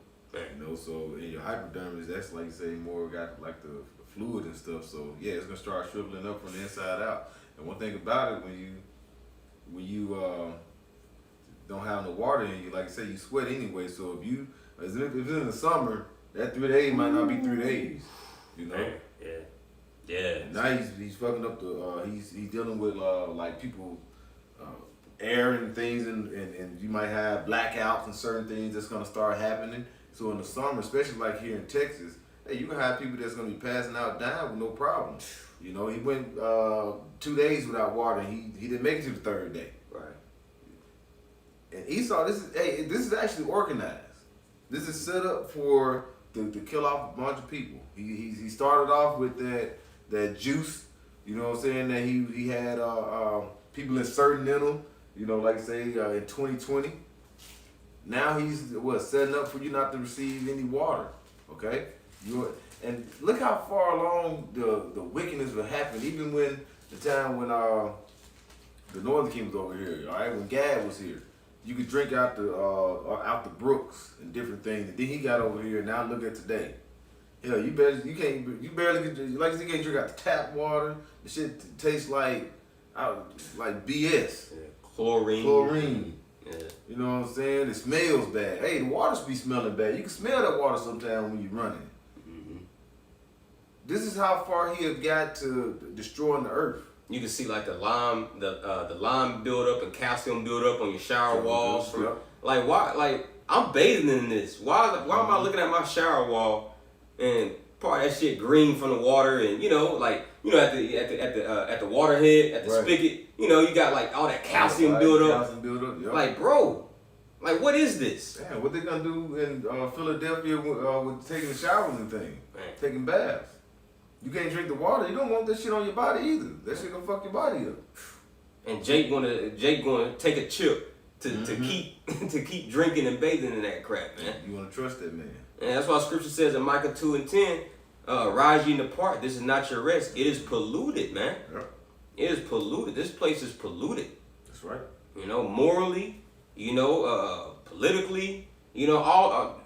[SPEAKER 2] So in your hypodermis, that's like you say more got like the fluid and stuff. So yeah, it's gonna start shriveling up from the inside out. And one thing about it, when you don't have no water in you, like I said, you sweat anyway. So if it's in the summer that 3 days might not be 3 days. You know.
[SPEAKER 1] Man, yeah.
[SPEAKER 2] And now he's fucking up the. He's dealing with like people. Air and things, and you might have blackouts and certain things that's gonna start happening. So in the summer, especially like here in Texas, hey, you can have people that's gonna be passing out dying with no problem. You know, he went 2 days without water, and he didn't make it to the third day.
[SPEAKER 1] Right.
[SPEAKER 2] And Esau, this is actually organized. This is set up for to kill off a bunch of people. He started off with that juice. You know what I'm saying? That he had people inserting in him. You know, like say in 2020. Now he's setting up for you not to receive any water. Okay, and look how far along the wickedness will happen. Even when the time when the Northern King was over here. All right, when Gad was here, you could drink out the brooks and different things. And then he got over here. And now look at today. Hell, you barely get, like you can't drink out the tap water. The shit tastes like BS.
[SPEAKER 1] Yeah. Chlorine. Yeah.
[SPEAKER 2] You know what I'm saying? It smells bad. Hey, the water be smelling bad. You can smell that water sometimes when you're running.
[SPEAKER 1] Mm-hmm.
[SPEAKER 2] This is how far he have got to destroying the earth.
[SPEAKER 1] You can see like the lime build up and calcium build up on your shower walls. Like why? Like I'm bathing in this. Why am I looking at my shower wall and part of that shit green from the water and at the water head at the spigot. You know, you got like all that calcium build up.
[SPEAKER 2] Yep.
[SPEAKER 1] Like, bro, like what is this?
[SPEAKER 2] Damn, what they gonna do in Philadelphia with taking the showers and things, taking baths? You can't drink the water. You don't want that shit on your body either. That shit gonna fuck your body up.
[SPEAKER 1] And Jake gonna take a chip to keep drinking and bathing in that crap, man.
[SPEAKER 2] You wanna trust that man?
[SPEAKER 1] And that's why Scripture says in Micah 2:10, rise ye and depart. This is not your rest. It is polluted, man.
[SPEAKER 2] Yep.
[SPEAKER 1] It is polluted. This place is polluted.
[SPEAKER 2] That's right.
[SPEAKER 1] You know, morally, politically, all,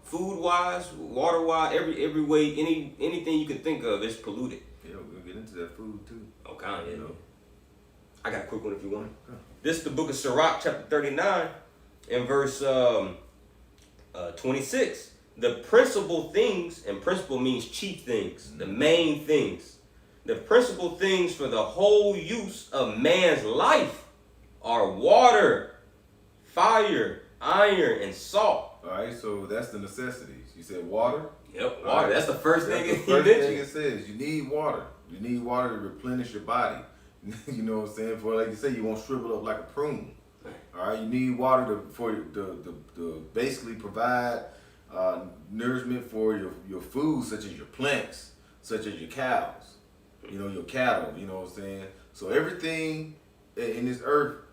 [SPEAKER 1] food wise, water wise, every way, anything you can think of is polluted.
[SPEAKER 2] Yeah, we'll get into that food too.
[SPEAKER 1] Okay, yeah. I got a quick one if you want. This is the book of Sirach, chapter 39, and verse 26. The principal things, and principal means chief things, the main things. The principal things for the whole use of man's life are water, fire, iron, and salt.
[SPEAKER 2] All right, so that's the necessities. You said water?
[SPEAKER 1] Yep, water. Right. That's the first thing
[SPEAKER 2] you mentioned. It says you need water. You need water to replenish your body. You know what I'm saying? For like you say, you won't shrivel up like a prune. All right, you need water to basically provide nourishment for your food, such as your plants, such as your cows. Your cattle, you know what I'm saying? So everything in this earth,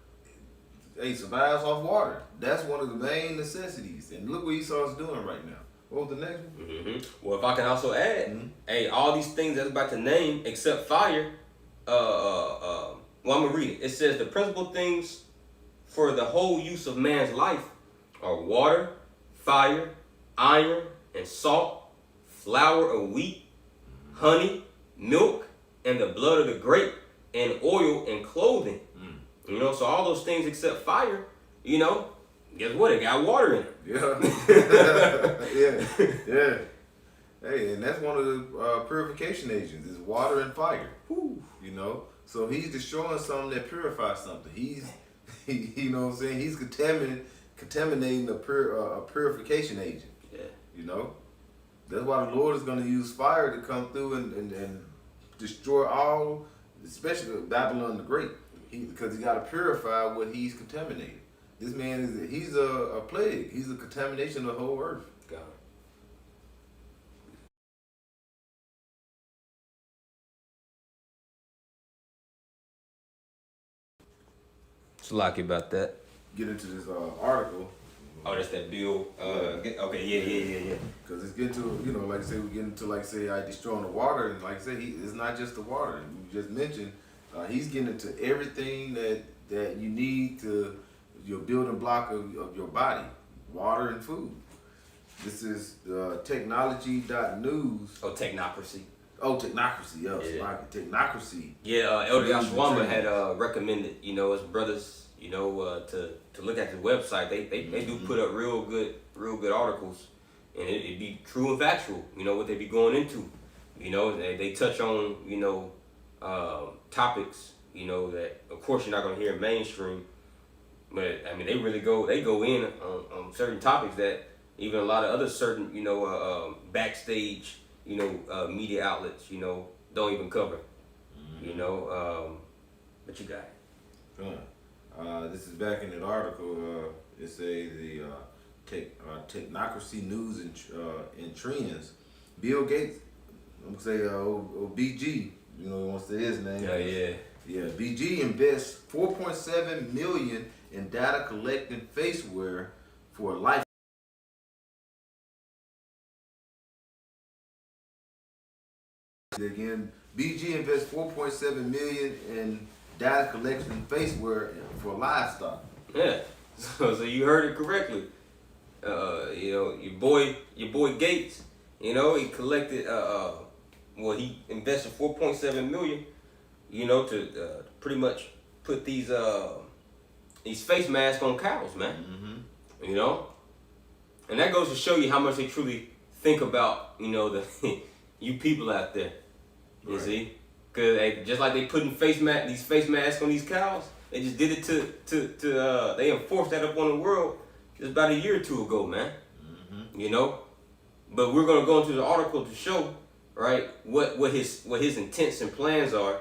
[SPEAKER 2] survives off water. That's one of the main necessities. And look what Esau's doing right now. What was the next one?
[SPEAKER 1] Mm-hmm. Well, if I can also add, all these things that's about to name, except fire, I'm going to read it. It says, the principal things for the whole use of man's life are water, fire, iron, and salt, flour of wheat, honey, milk, and the blood of the grape, and oil, and clothing. So all those things except fire, guess what? It got water in it.
[SPEAKER 2] Yeah. Hey, and that's one of the purification agents is water and fire.
[SPEAKER 1] Whew.
[SPEAKER 2] So he's destroying something that purifies something. He's He's contaminating a purification agent.
[SPEAKER 1] Yeah.
[SPEAKER 2] That's why the Lord is going to use fire to come through and destroy all, especially Babylon the Great, because he got to purify what he's contaminated. This man he's a plague. He's a contamination of the whole earth.
[SPEAKER 1] God. What's lucky about that?
[SPEAKER 2] Get into this article.
[SPEAKER 1] Oh, that's that bill. Okay, yeah.
[SPEAKER 2] Because it's getting to, like I say, we get into, like I say, destroying the water. And like I say, it's not just the water. You just mentioned, he's getting into everything that you need to, your building block of your body, water and food. This is technology.news.
[SPEAKER 1] Oh, technocracy.
[SPEAKER 2] Oh, technocracy, yes.
[SPEAKER 1] Yeah.
[SPEAKER 2] Technocracy.
[SPEAKER 1] Yeah, Elder Yashwamba had recommended, his brothers, to look at the website. They do put up real good articles, and it be true and factual. You know what they be going into. You know, they touch on topics. You know that of course you're not gonna hear in mainstream, but I mean they go in on certain topics that even a lot of other certain backstage media outlets don't even cover. What you got?
[SPEAKER 2] This is back in that article. It say the technocracy news and trends. Bill Gates, I'm gonna say BG. You know, he wants to say his name. Yeah. BG invests 4.7 million in data collecting faceware for life. Again, BG invests 4.7 million in data collection faceware for livestock.
[SPEAKER 1] Yeah. So you heard it correctly. Your boy Gates. He collected. He invested 4.7 million. To pretty much put these face masks on cows, man. Mm-hmm. And that goes to show you how much they truly think about the you people out there. You see, because just like they putting these face masks on these cows, they just did it to they enforced that upon the world just about a year or two ago, man. Mm-hmm. But we're gonna go into the article to show right what his intents and plans are,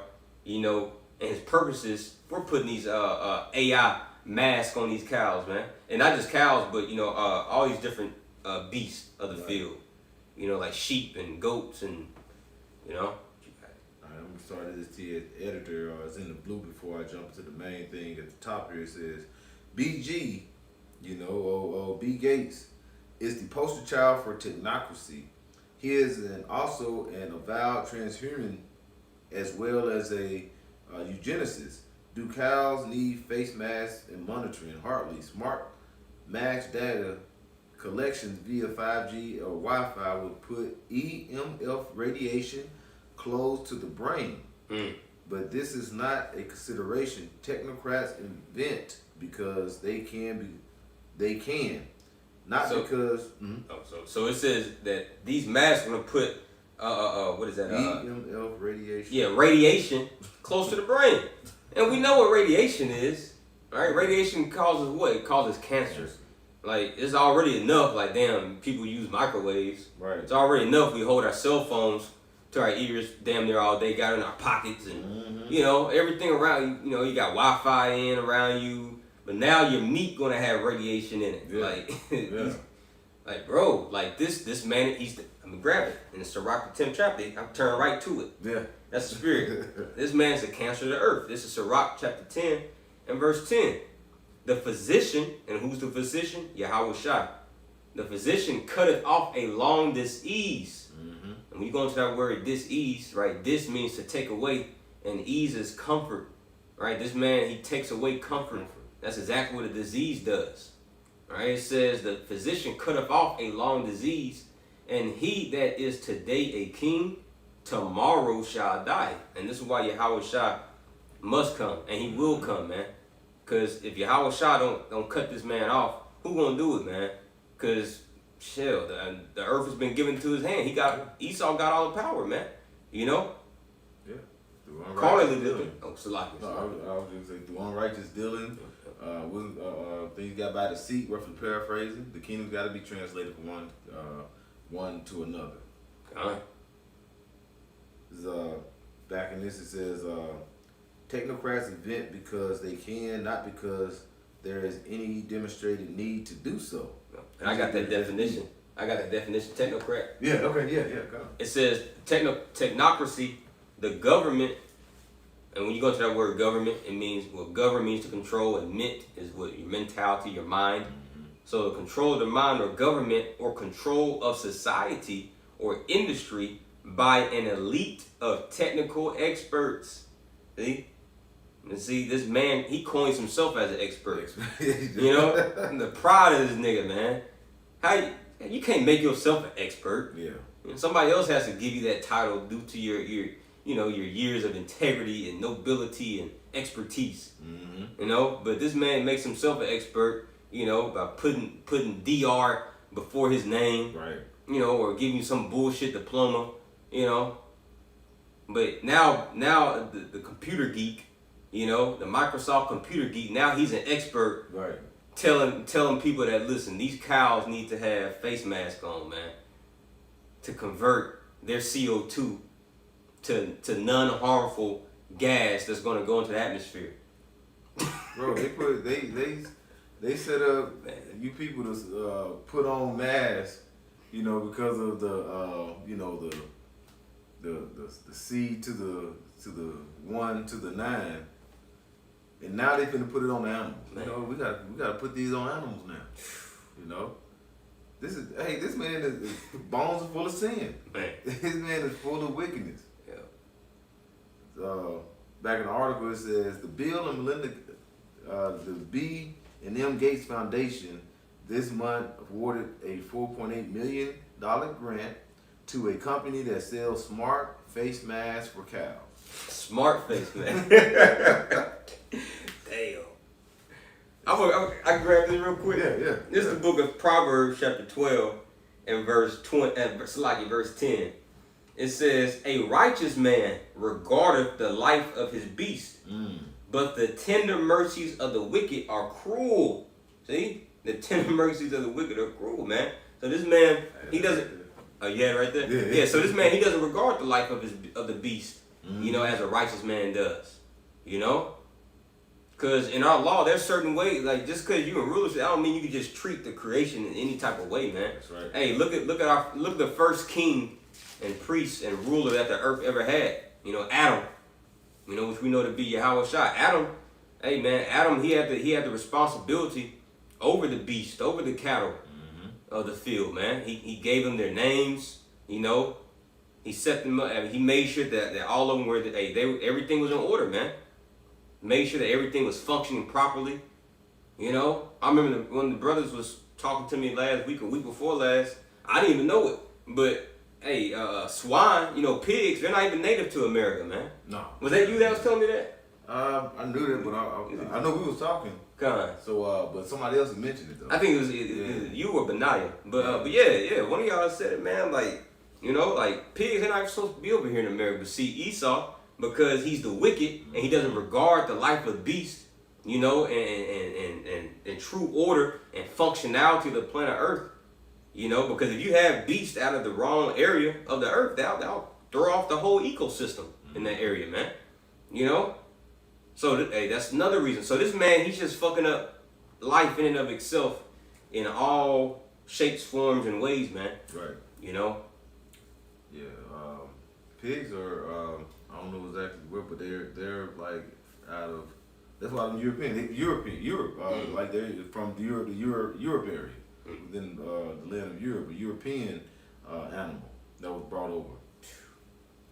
[SPEAKER 1] and his purposes for putting these AI masks on these cows, man, and not just cows, but all these different beasts of the field, like sheep and goats and
[SPEAKER 2] I'm gonna start this to your editor. It's in the blue before I jump to the main thing at the top here. It says, BG, B Gates, is the poster child for technocracy. He is also an avowed transhuman as well as a eugenicist. Do cows need face masks and monitoring? Hardly. Smart max data collections via 5G or Wi-Fi would put EMF radiation close to the brain. But this is not a consideration. Technocrats invent because they can. Not because.
[SPEAKER 1] So it says that these masks are gonna put what is that?
[SPEAKER 2] EMF radiation.
[SPEAKER 1] Yeah, radiation close to the brain, and we know what radiation is, right? Radiation causes what? It causes cancer. Like it's already enough. Like damn, people use microwaves.
[SPEAKER 2] Right.
[SPEAKER 1] It's already enough. We hold our cell phones to our ears damn near all day. Got it in our pockets and everything around you. You got Wi-Fi in around you. But now your meat gonna have radiation in it.
[SPEAKER 2] Yeah.
[SPEAKER 1] Like bro, like this man, grab it. And it's Sirach the 10th chapter. I'm turning right to it.
[SPEAKER 2] Yeah.
[SPEAKER 1] That's the spirit. This man's a cancer of the earth. This is Sirach chapter 10 and verse 10. The physician, and who's the physician? Yahweh Shai. The physician cutteth off a long disease. Mm-hmm. And when you go into that word disease, right? This means to take away, and ease is comfort. Right? This man, he takes away comfort. That's exactly what a disease does. Right? It says the physician cutteth off a long disease, and he that is today a king, tomorrow shall die. And this is why Yahweh Shai must come, and he will come, man. Because if Yahweh Shai don't cut this man off, who gonna do it, man? Because the earth has been given to his hand. Esau got all the power, man.
[SPEAKER 2] Yeah.
[SPEAKER 1] Carnally living. Salaki.
[SPEAKER 2] No, I was just saying, through unrighteous dealing, things got by the seat, roughly paraphrasing. The kingdom's got to be translated from one to another. Back in this, it says, technocrats invent because they can, not because there is any demonstrated need to do so.
[SPEAKER 1] And I got that definition. Technocrat.
[SPEAKER 2] Yeah, okay, yeah, come on.
[SPEAKER 1] It says technocracy, the government, and when you go to that word government, it means, govern means to control, and mint is what your mentality, your mind. Mm-hmm. So the control of the mind or government or control of society or industry by an elite of technical experts. See? And see, this man, he coins himself as an expert. The pride of this nigga, man. You can't make yourself an expert.
[SPEAKER 2] Yeah.
[SPEAKER 1] Somebody else has to give you that title due to your years of integrity and nobility and expertise. Mm-hmm. But this man makes himself an expert, by putting DR before his name,
[SPEAKER 2] Right.
[SPEAKER 1] you know, or give you some bullshit diploma, you know. But now the computer geek, you know, the Microsoft computer geek, now he's an expert,
[SPEAKER 2] Right.
[SPEAKER 1] telling people that, listen, these cows need to have face masks on, man, to convert their CO2 to non-harmful gas that's going to go into the atmosphere.
[SPEAKER 2] Bro, they set up you people to put on masks, you know, because of the you know, the C to the 1 to the 9, and now they finna put it on the animals.
[SPEAKER 1] Man.
[SPEAKER 2] You know, we gotta put these on animals now. You know, this man is bones are full of sin.
[SPEAKER 1] Man.
[SPEAKER 2] This man is full of wickedness.
[SPEAKER 1] Yeah.
[SPEAKER 2] Back in the article it says the Bill and Melinda, the B and M Gates Foundation this month awarded a $4.8 million grant to a company that sells smart face masks for cows.
[SPEAKER 1] Smart face, man. Damn. I grabbed this real quick.
[SPEAKER 2] Yeah.
[SPEAKER 1] This is the book of Proverbs, chapter 12, and verse 10. It says, "A righteous man regardeth the life of his beast, but the tender mercies of the wicked are cruel." See? The tender mercies of the wicked are cruel, man. So this man, he doesn't. Oh, yeah, right there. Yeah. So this man, he doesn't regard the life of the beast, you know, as a righteous man does. You know, because in our law, there's certain ways. Like, just because you in rulership, I don't mean you can just treat the creation in any type of way, man.
[SPEAKER 2] That's right.
[SPEAKER 1] Hey, look at the first king and priest and ruler that the earth ever had. You know, Adam. You know, which we know to be Yahweh Shai. Adam. Hey, man, Adam. He had the responsibility over the beast, over the cattle of the field, man. He gave them their names, you know. He set them up. I mean, he made sure that all of them were, everything was in order, man. Made sure that everything was functioning properly, you know. I remember when the brothers was talking to me last week, a week before last, I didn't even know it. But, hey, swine, you know, pigs, they're not even native to America, man.
[SPEAKER 2] No.
[SPEAKER 1] Was that you that was telling me that?
[SPEAKER 2] I knew that, but I know we was talking.
[SPEAKER 1] God.
[SPEAKER 2] So, but somebody else had mentioned it though.
[SPEAKER 1] I think it was you or Benaiah. But yeah, one of y'all said it, man. Like, you know, like pigs are not supposed to be over here in America. But see, Esau, because he's the wicked and he doesn't regard the life of the beast, you know, and true order and functionality of the planet Earth, you know, because if you have beasts out of the wrong area of the earth, they'll throw off the whole ecosystem in that area, man. You know. So, hey, that's another reason. So this man, he's just fucking up life in and of itself in all shapes, forms, and ways, man.
[SPEAKER 2] Right.
[SPEAKER 1] You know?
[SPEAKER 2] Yeah. Pigs are, I don't know exactly where, but they're like out of, that's why I'm Europe, like they're from the Europe area, within the land of Europe, a European animal that was brought over,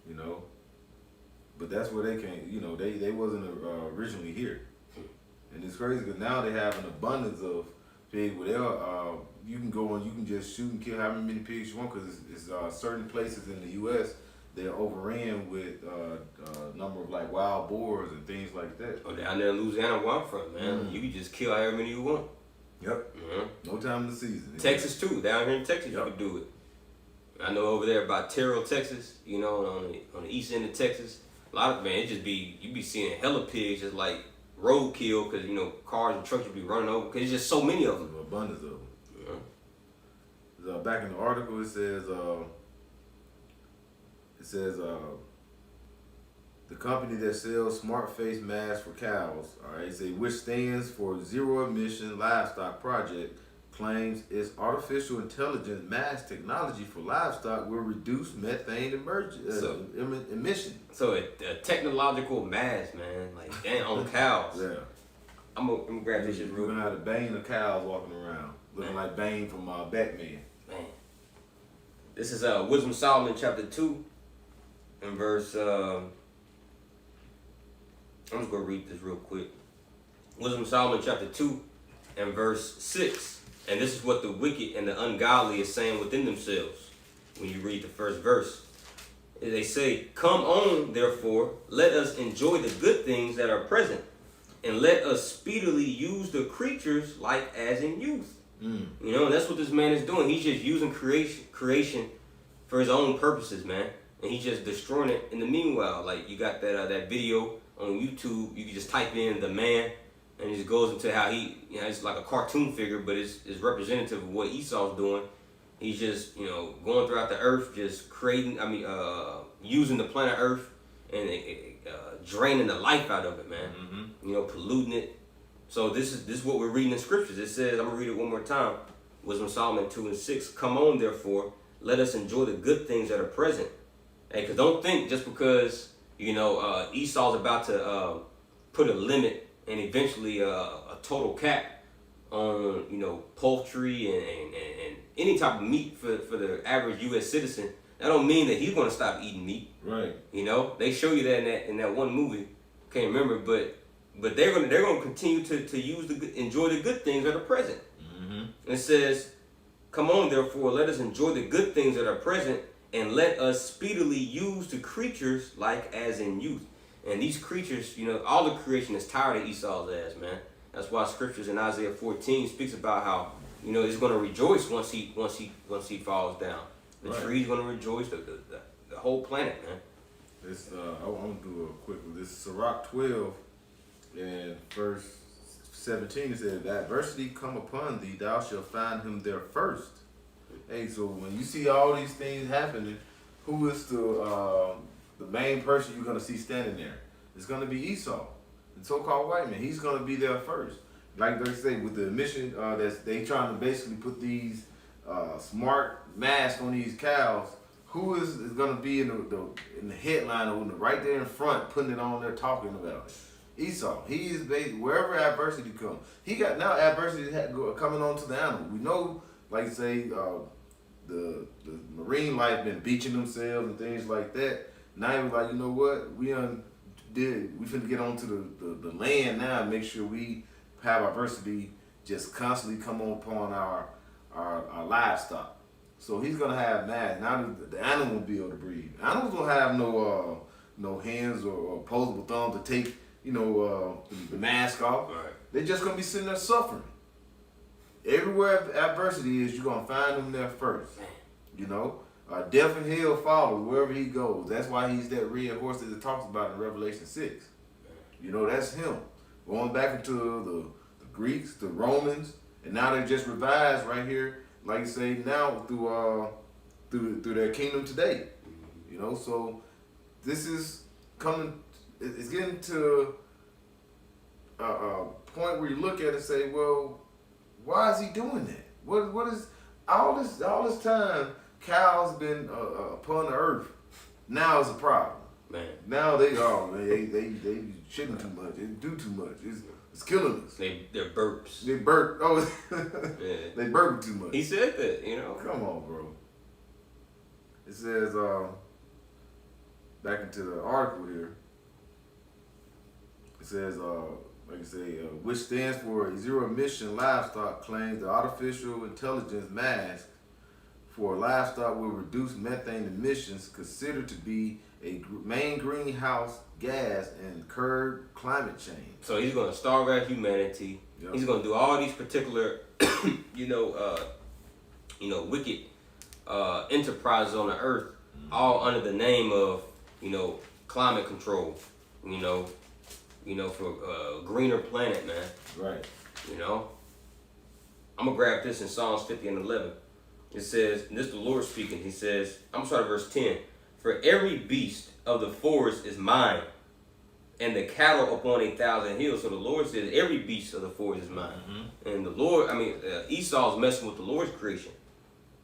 [SPEAKER 2] you know? But that's where they came, you know, they wasn't originally here. And it's crazy because now they have an abundance of pigs where you can go and you can just shoot and kill however many pigs you want, because it's certain places in the U.S. they're overran with a number of like wild boars and things like that.
[SPEAKER 1] Oh, down there in Louisiana where I'm from, man. You can just kill however many you want.
[SPEAKER 2] Yep. No time in the season.
[SPEAKER 1] Texas too. Down here in Texas, you can do it. I know over there by Terrell, Texas, you know, on the east end of Texas, a lot of, man, you be seeing hella pigs just like roadkill, because, you know, cars and trucks would be running over, because there's just so many of them.
[SPEAKER 2] An abundance of them. Yeah. Back in the article, it says the company that sells smart face masks for cows, all right, which stands for Zero Emission Livestock Project, claims its artificial intelligence mask technology for livestock will reduce methane emission.
[SPEAKER 1] So a technological mask, man, like damn, on cows.
[SPEAKER 2] Yeah. I'm
[SPEAKER 1] gonna grab this shit real quick.
[SPEAKER 2] You're gonna have the Bane of cows walking around, looking like Bane from Batman.
[SPEAKER 1] Man. This is Wisdom of Solomon chapter 2 and verse I'm just gonna read this real quick. Wisdom of Solomon chapter 2 and verse 6. And this is what the wicked and the ungodly is saying within themselves when you read the first verse. They say, "Come on, therefore, let us enjoy the good things that are present, and let us speedily use the creatures like as in youth." You know, and that's what this man is doing. He's just using creation for his own purposes, man. And he's just destroying it in the meanwhile. Like, you got that video on YouTube. You can just type in the man, and it just goes into how he, it's like a cartoon figure, but it's representative of what Esau's doing. He's just, going throughout the earth, just creating, using the planet Earth and draining the life out of it, man. Mm-hmm. Polluting it. So this is what we're reading in scriptures. It says, I'm gonna read it one more time. Wisdom of Solomon 2:6. Come on, therefore, let us enjoy the good things that are present. Hey, cause don't think just because Esau's about to put a limit and eventually a total cap on poultry and any type of meat for the average U.S. citizen. That don't mean that he's gonna stop eating meat. Right. They show you that in that one movie. Can't remember, but they're gonna continue to enjoy the good things that are present. Mm-hmm. It says, "Come on, therefore, let us enjoy the good things that are present, and let us speedily use the creatures like as in youth." And these creatures, all the creation is tired of Esau's ass, man. That's why scriptures in Isaiah 14 speaks about how it's gonna rejoice once he falls down. The tree's gonna rejoice, the whole planet, man.
[SPEAKER 2] This I want to do a quick one. This is Sirach 12 and verse 17. It says, "Adversity come upon thee, thou shalt find him there first." Hey, so when you see all these things happening, who is the main person you're gonna see standing there? It's gonna be Esau, the so-called white man. He's gonna be there first. Like they say with the mission, they trying to basically put these smart masks on these cows. Who is gonna be in the headline or right there in front, putting it on there, talking about it? Esau. He is basically wherever adversity comes. He got now adversity coming on to the animal. We know, like say, the marine life been beaching themselves and things like that. Now he was like, you know what? We finna get onto the land now and make sure we have adversity just constantly come upon our livestock. So he's gonna have mass. Now the animal will be able to breathe. Animals don't have no hands or opposable thumbs to take the mask off. Right. They're just gonna be sitting there suffering. Everywhere adversity is, you're gonna find them there first. Death and hell follow wherever he goes. That's why he's that red horse that it talks about in Revelation 6. That's him. Going back into the Greeks, the Romans, and now they just revised right here, like you say now through their kingdom today. So this is coming. It's getting to a point where you look at it and say, well, why is he doing that? What is all this time? Cows been upon the earth. Now it's a problem. Man. Now they shitting too much. They do too much. It's killing us.
[SPEAKER 1] They're burps.
[SPEAKER 2] They burp. Oh, yeah. They burp too much.
[SPEAKER 1] He said that.
[SPEAKER 2] Come on, bro. It says back into the article here. It says like you say, which stands for Zero Emission Livestock, claims the artificial intelligence mask for livestock will reduce methane emissions, considered to be a main greenhouse gas and curb climate change.
[SPEAKER 1] So he's going to starve out humanity. Yep. He's going to do all these particular, wicked enterprises on the earth, all under the name of, climate control. For a greener planet, man. Right. I'm gonna grab this in Psalms 50 and 11. It says, and this is the Lord speaking. He says, I'm sorry, verse 10. For every beast of the forest is mine, and the cattle upon 1,000 hills. So the Lord says, every beast of the forest is mine. Mm-hmm. And the Lord, Esau's messing with the Lord's creation,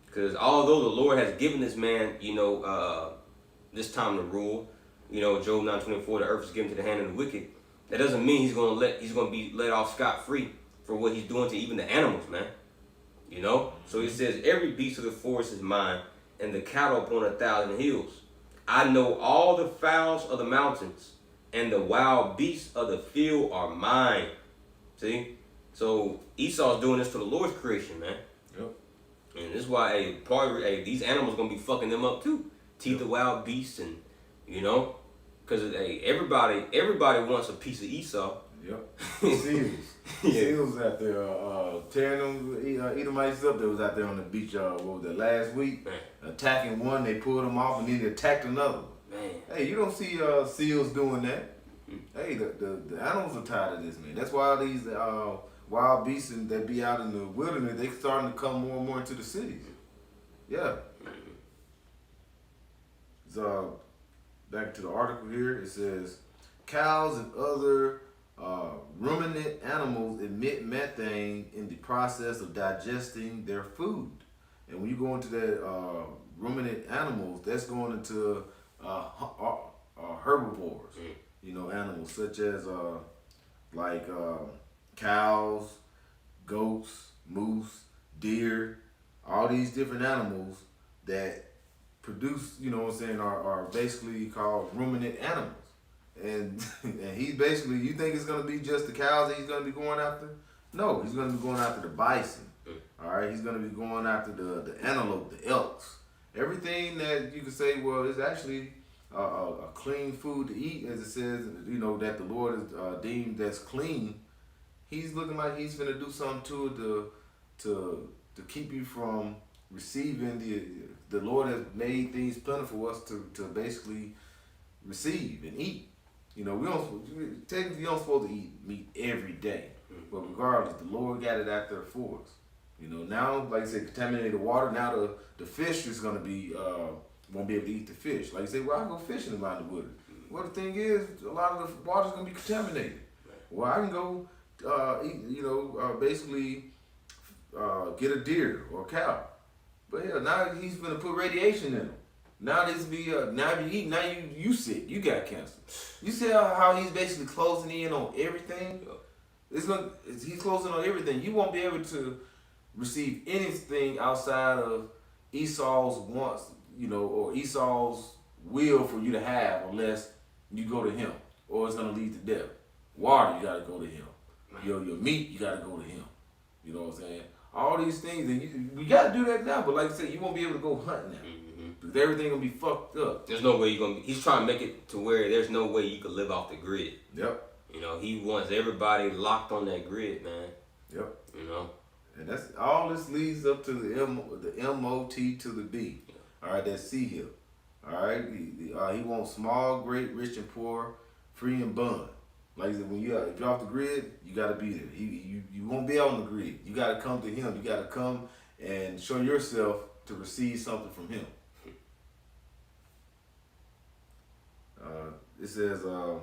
[SPEAKER 1] because although the Lord has given this man, this time to rule, Job 9:24, the earth is given to the hand of the wicked. That doesn't mean he's gonna be let off scot-free for what he's doing to even the animals, man. So he says, every beast of the forest is mine, and the cattle upon 1,000 hills. I know all the fowls of the mountains, and the wild beasts of the field are mine. See? So Esau's doing this to the Lord's creation, man. Yep. And this is why these animals gonna be fucking them up too. Teeth of wild beasts, and because everybody wants a piece of Esau.
[SPEAKER 2] Yep. Seals.
[SPEAKER 1] Yeah.
[SPEAKER 2] Seals out there tearing them Edomites up. They was out there on the beach. What was that, last week?
[SPEAKER 1] Man.
[SPEAKER 2] Attacking one, they pulled them off, and then they attacked another.
[SPEAKER 1] Man.
[SPEAKER 2] Hey, you don't see seals doing that. Hey, the animals are tired of this, man. That's why these wild beasts that be out in the wilderness, they starting to come more and more into the cities. Yeah. So back to the article here, it says cows and other ruminant animals emit methane in the process of digesting their food. And when you go into that ruminant animals, that's going into herbivores. You know, animals such as cows, goats, moose, deer, all these different animals that produce, you know what I'm saying, are basically called ruminant animals. And and he's basically, you think it's gonna be just the cows that he's gonna be going after? No, he's gonna be going after the bison. All right, he's gonna be going after the antelope, the elks, everything that you could say, well, it's actually a clean food to eat, as it says, you know, that the Lord is deemed that's clean. He's looking like he's gonna do something to it to keep you from receiving the Lord has made things plentiful for us to basically receive and eat. You know, technically you don't supposed to eat meat every day, but regardless, the Lord got it out there for us. You know, now, like I said, contaminated water. Now the fish is gonna be won't be able to eat the fish. Like you say, well, I go fishing around the woods. Well, the thing is, a lot of the water's gonna be contaminated. Well, I can go eat, basically get a deer or a cow. But yeah, now he's gonna put radiation in them. Now this be now if you eat, now you sick, you got cancer. You see how he's basically closing in on everything. He's closing on everything. You won't be able to receive anything outside of Esau's wants, or Esau's will for you to have, unless you go to him, or it's gonna lead to death. Water, you gotta go to him. Your meat, you gotta go to him. You know what I'm saying? All these things, and we gotta do that now. But like I said, you won't be able to go hunt now because everything gonna be fucked up.
[SPEAKER 1] There's no way you're gonna be. He's trying to make it to where there's no way you can live off the grid.
[SPEAKER 2] Yep.
[SPEAKER 1] He wants everybody locked on that grid, man.
[SPEAKER 2] Yep.
[SPEAKER 1] And
[SPEAKER 2] that's all. This leads up to the MOT to the B. All right, that's C here. All right, he wants small, great, rich, and poor, free and bond. Like I said, if you're off the grid, you gotta be there. You won't be on the grid. You gotta come to him. You gotta come and show yourself to receive something from him. It says, you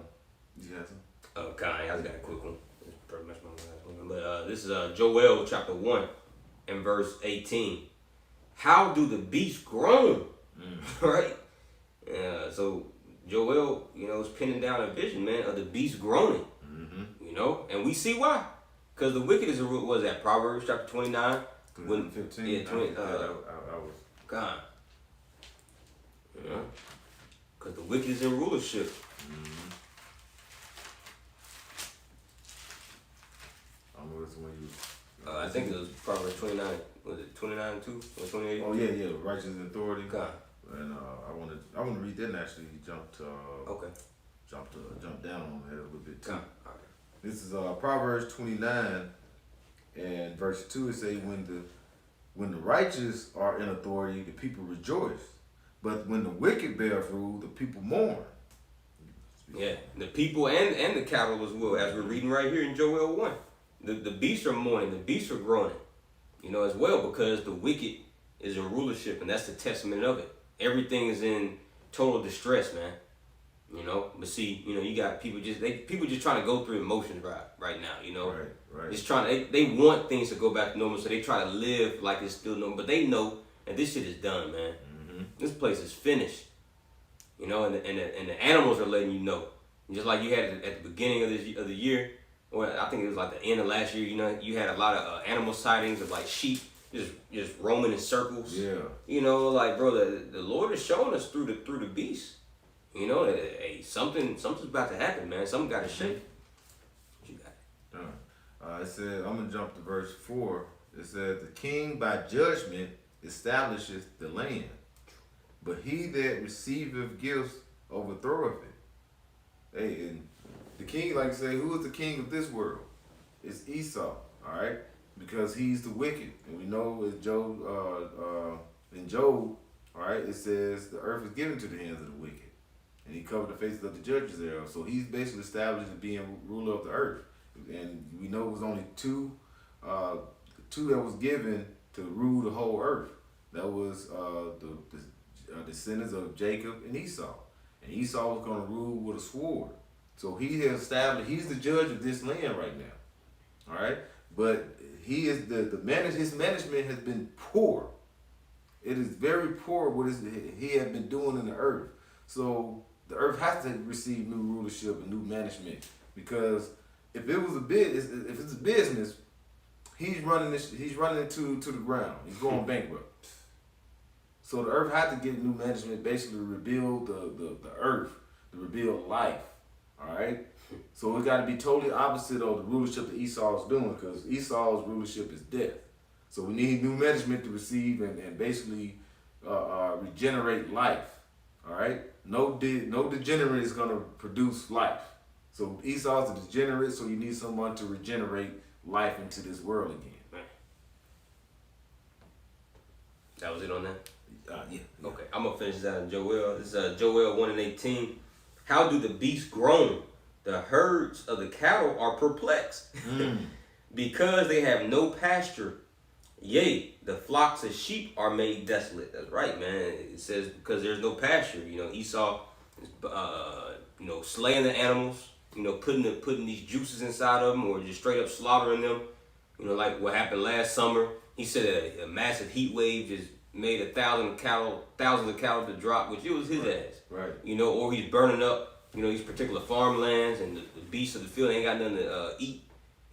[SPEAKER 2] have some?
[SPEAKER 1] I just got a quick one. It's pretty much my last one. But this is Joel chapter 1 and verse 18. How do the beasts groan? Right? So Joel, is pinning down a vision, man, of the beast groaning. And we see why. Because the wicked is was that Proverbs chapter 29?
[SPEAKER 2] 15?
[SPEAKER 1] Yeah, 20.
[SPEAKER 2] I was.
[SPEAKER 1] God. Because the wicked is in rulership.
[SPEAKER 2] I don't know this one you.
[SPEAKER 1] I think it was Proverbs 29. Was it 29 too? Or 28?
[SPEAKER 2] Oh yeah, righteous authority.
[SPEAKER 1] God.
[SPEAKER 2] And I want to read that and actually jump down on that a little bit too.
[SPEAKER 1] God.
[SPEAKER 2] This is Proverbs 29 and verse 2. It says, when the righteous are in authority, the people rejoice. But when the wicked bears rule, the people mourn.
[SPEAKER 1] Yeah, the people and the cattle as well, as we're reading right here in Joel 1. The beasts are mourning, the beasts are groaning, as well, because the wicked is in rulership, and that's the testament of it. Everything is in total distress, man. But see, you got people just trying to go through emotions right now,
[SPEAKER 2] Right.
[SPEAKER 1] Just trying they want things to go back to normal, so they try to live like it's still normal, but they know that this shit is done, man. This place is finished, and the animals are letting you know. Just like you had at the beginning of the year, or I think it was like the end of last year, you had a lot of animal sightings of like sheep just roaming in circles.
[SPEAKER 2] Yeah.
[SPEAKER 1] Like, bro, the Lord is showing us through the beast. That hey, something's about to happen, man. Something got to shake. What you got?
[SPEAKER 2] It said, I'm gonna jump to verse 4. It says, the king by judgment establishes the land, but he that receiveth gifts overthroweth it. Hey, and The king, like I say, who is the king of this world? It's Esau, all right? Because he's the wicked. And we know in Job, all right, it says the earth is given to the hands of the wicked. And he covered the faces of the judges thereof. So he's basically established as being ruler of the earth. And we know it was only two that was given to rule the whole earth. That was the descendants of Jacob and Esau. And Esau was going to rule with a sword. So he has established, he's the judge of this land right now. All right? But he is his management has been poor. It is very poor what he has been doing in the earth. So the earth has to receive new rulership and new management, because if it's a business, he's running it to the ground. He's going bankrupt. So the earth had to get new management, basically to rebuild the earth, to rebuild life. All right. So it got to be totally opposite of the rulership that Esau is doing, because Esau's rulership is death. So we need new management to receive and basically regenerate life. All right. No degenerate is going to produce life. So Esau's a degenerate, so you need someone to regenerate life into this world again.
[SPEAKER 1] Man. That was it on that?
[SPEAKER 2] Yeah.
[SPEAKER 1] Okay, I'm going to finish that in Joel. This is Joel 1:18. How do the beasts groan? The herds of the cattle are perplexed. Because they have no pasture. Yea, the flocks of sheep are made desolate. That's right, man. It says because there's no pasture. Esau is, slaying the animals, putting these juices inside of them, or just straight up slaughtering them. Like what happened last summer. He said a massive heat wave just made thousands of cattle to drop, which it was his ass.
[SPEAKER 2] Right.
[SPEAKER 1] Or he's burning up, these particular farmlands, and the beasts of the field ain't got nothing to eat,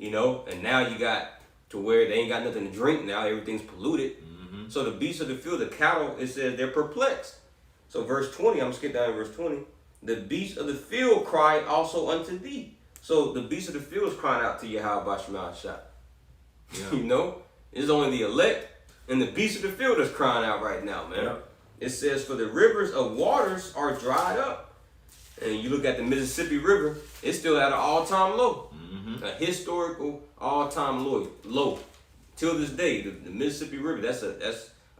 [SPEAKER 1] and now you got to where they ain't got nothing to drink. Now everything's polluted. Mm-hmm. So the beasts of the field, the cattle, it says they're perplexed. So verse 20, I'm going to skip down to verse 20. The beasts of the field cried also unto thee. So the beasts of the field is crying out to Yahweh Shema Shah. Yeah. It's only the elect and the beasts of the field that's crying out right now, man. Yeah. It says, for the rivers of waters are dried up. And you look at the Mississippi River, it's still at an all-time low. Mm-hmm. A historical all-time low. Till this day, the Mississippi River, that's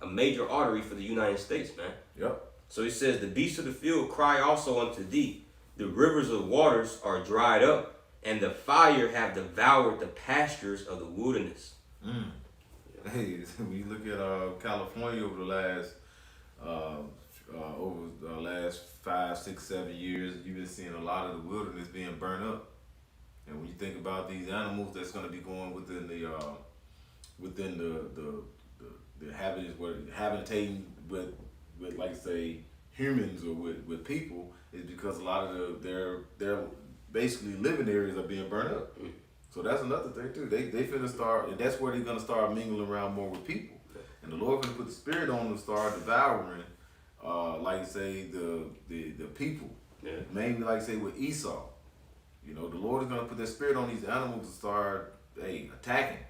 [SPEAKER 1] a major artery for the United States, man.
[SPEAKER 2] Yep.
[SPEAKER 1] So it says, the beasts of the field cry also unto thee. The rivers of waters are dried up, and the fire have devoured the pastures of the wilderness.
[SPEAKER 2] Mm. Hey, when you look at California over the last 5, 6, 7 years, you've been seeing a lot of the wilderness being burned up. And when you think about these animals that's going to be going within the habitating with like say humans or with people, is because a lot of their basically living areas are being burned up. Mm. So that's another thing too. They finna start, and that's where they're gonna start mingling around more with people. And the Lord gonna put the spirit on them to start devouring, like say the people. Yeah. Mainly like say with Esau. The Lord is gonna put that spirit on these animals to start attacking.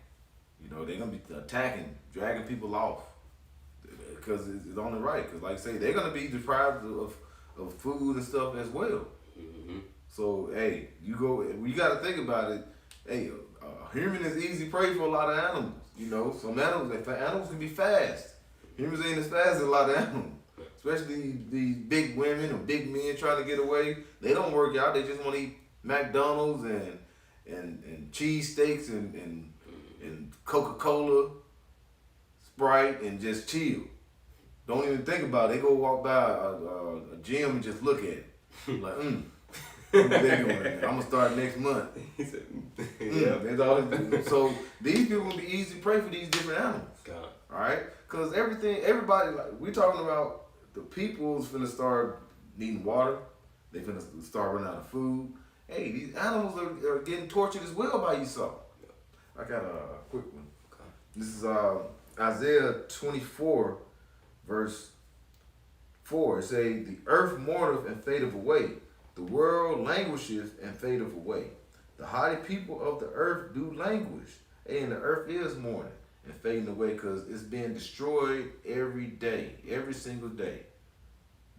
[SPEAKER 2] They're gonna be attacking, dragging people off. Because it's only right. Because like I say, they're gonna be deprived of food and stuff as well. Mm-hmm. So you gotta think about it. Human is easy prey for a lot of animals. Some animals can be fast. Humans ain't as fast as a lot of animals. Especially these big women or big men trying to get away. They don't work out. They just want to eat McDonald's and cheese steaks and Coca-Cola, Sprite, and just chill. Don't even think about it. They go walk by a gym and just look at it. Like, I'm gonna start next month. Yeah. That's all they do. So these people will be easy prey for these different animals. God. All right, because everybody, like we talking about, the people's finna start needing water. They finna start running out of food. Hey, these animals are getting tortured as well by Esau. I got a quick one. Okay. This is Isaiah 24, verse 4. It says, the earth mourneth and fadeth away. The world languisheth and fadeth away. The haughty people of the earth do languish. And the earth is mourning and fading away, because it's being destroyed every day, every single day.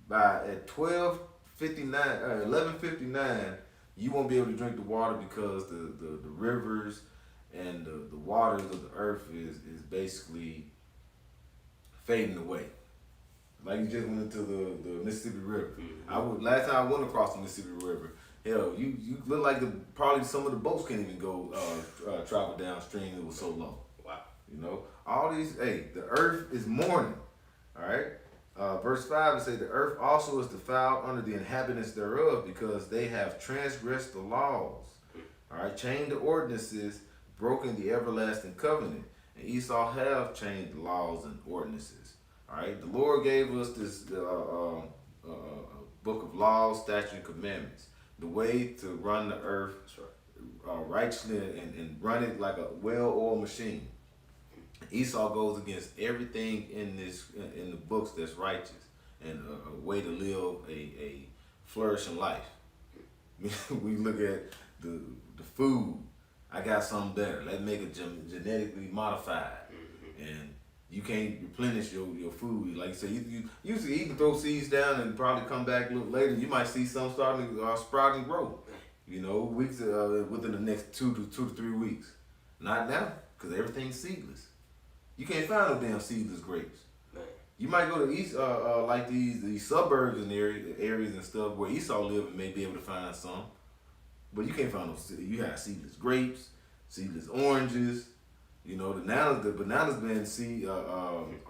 [SPEAKER 2] At 11:59, You won't be able to drink the water because the rivers and the waters of the earth is basically fading away. Like you just went into the Mississippi River. Last time I went across the Mississippi River, hell, you look like probably some of the boats can't even go travel downstream. It was so low.
[SPEAKER 1] Wow.
[SPEAKER 2] You know, all these. Hey, the earth is mourning. All right. Verse 5 it says, the earth also is defiled under the inhabitants thereof, because they have transgressed the laws. All right, chained the ordinances, broken the everlasting covenant. And Esau have changed the laws and ordinances. All right, the Lord gave us this book of laws, statutes, and commandments. The way to run the earth righteously and run it like a well-oiled machine. Esau goes against everything in the books that's righteous and a way to live a flourishing life. We look at the food. I got something better. Let's make it genetically modified, and you can't replenish your food. Like you say, you usually can throw seeds down and probably come back a little later. You might see some starting to sprout and grow. You know, weeks within the next 2 to 3 weeks. Not now, because everything's seedless. You can't find no damn seedless grapes. Man. You might go to east, like these suburbs and areas and stuff where Esau lived and may be able to find some, but you can't find no. You have seedless grapes, seedless oranges. You know, the bananas been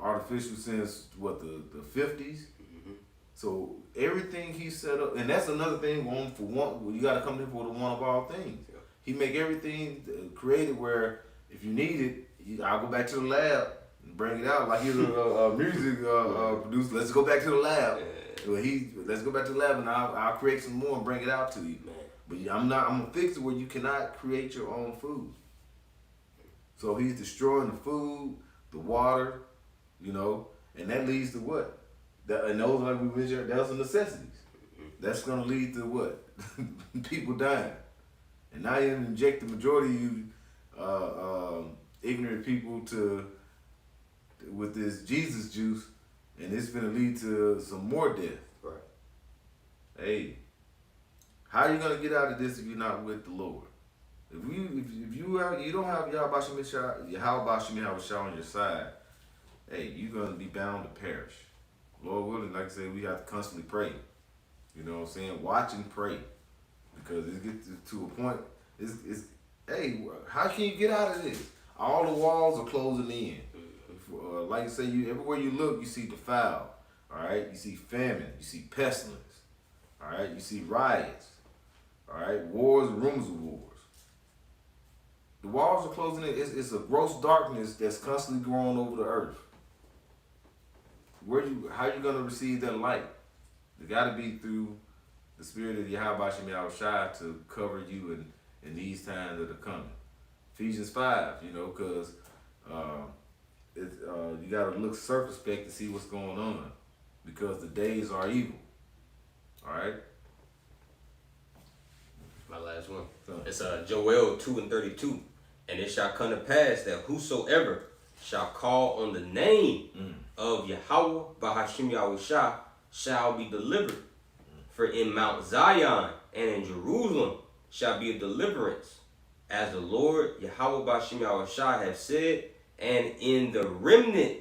[SPEAKER 2] artificial since what the 50s. So everything he set up, and that's another thing. You got to come in for the one of all things. Yeah. He make everything created where if you need it. I'll go back to the lab and bring it out. Like he's a music producer. Let's go back to the lab. Let's go back to the lab and I'll create some more and bring it out to you. Man. But I'm gonna fix it where you cannot create your own food. So he's destroying the food, the water, you know, and that leads to what? And those, like we mentioned, those are necessities. That's gonna lead to what? People dying. And now you inject the majority of you ignorant people with this Jesus juice, and it's gonna lead to some more death. Right. Hey, how are you gonna get out of this if you're not with the Lord? If you don't have Yahweh Shah on your side, hey, you're gonna be bound to perish. Lord willing, like I said, we have to constantly pray. You know what I'm saying? Watch and pray, because it gets to a point. Hey, how can you get out of this? All the walls are closing in. Like I say, everywhere you look, you see defile. All right, you see famine, you see pestilence. All right, you see riots. All right, wars and rumors of wars. The walls are closing in. It's a gross darkness that's constantly growing over the earth. How you gonna receive that light? It got to be through the Spirit of Yahweh Shai to cover you in these times that are coming. Ephesians 5, you know, because you got to look circumspect to see what's going on, because the days are evil. All right?
[SPEAKER 1] My last one. It's Joel 2:32. And it shall come to pass that whosoever shall call on the name of Yahweh Bahashim Yahushua shall be delivered. For in Mount Zion and in Jerusalem shall be a deliverance, as the Lord Yahweh Bashim Yahushua have said, and in the remnant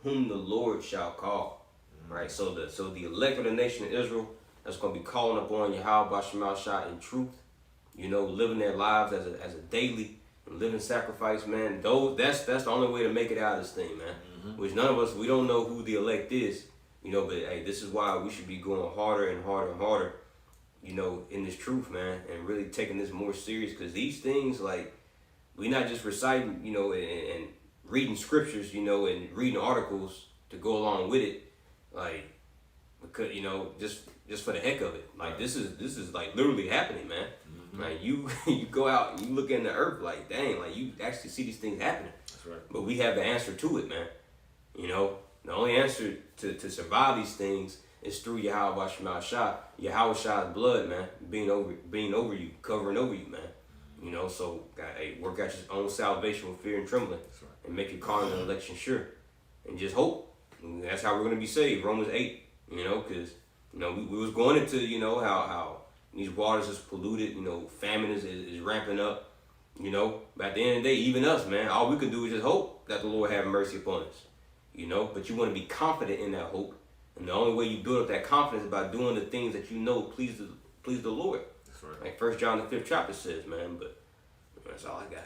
[SPEAKER 1] whom the Lord shall call. Right. So the elect of the nation of Israel that's going to be calling upon Yahweh Bashim Yahushua in truth, you know, living their lives as a daily and living sacrifice, man. That's the only way to make it out of this thing, man. Which none of us, we don't know who the elect is, you know, but hey, this is why we should be going harder and harder and harder, you know, in this truth, man, and really taking this more serious, because these things, like, we not just reciting, you know, and reading scriptures, you know, and reading articles to go along with it, like, because, you know, just for the heck of it. Like, this is like literally happening, man. Like, you go out and you look in the earth, like, dang, like, you actually see these things happening. That's right. But we have the answer to it, man. You know, the only answer to survive these things is through Yahweh Shah, Yahweh Shah's blood, man, being over you, covering over you, man. You know, so hey, work out your own salvation with fear and trembling, right, and make your calling and election sure, and just hope. And that's how we're gonna be saved. Romans 8, you know, because you know we was going into, you know, how and these waters is polluted. You know, famine is ramping up. You know, but at the end of the day, even us, man, all we can do is just hope that the Lord have mercy upon us. You know, but you want to be confident in that hope, and the only way you build up that confidence is by doing the things that you know please the Lord.
[SPEAKER 2] That's right.
[SPEAKER 1] Like 1 John the 5th chapter says, man. But that's all I got.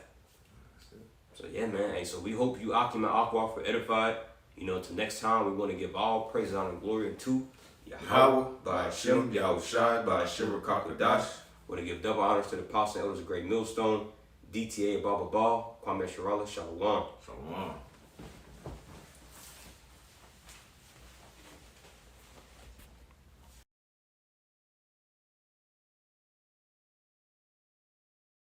[SPEAKER 1] So yeah, man. Hey, so we hope you Aqua for edified. You know, until next time, we want to give all praise, honor, and glory to Yahweh, by Hashem, Yahushai, by Hashem, Rakakadash. Want to give double honors to the apostles and elders of Great Millstone, DTA, Baba Kwame Sharala, Shalom.
[SPEAKER 2] Shalom.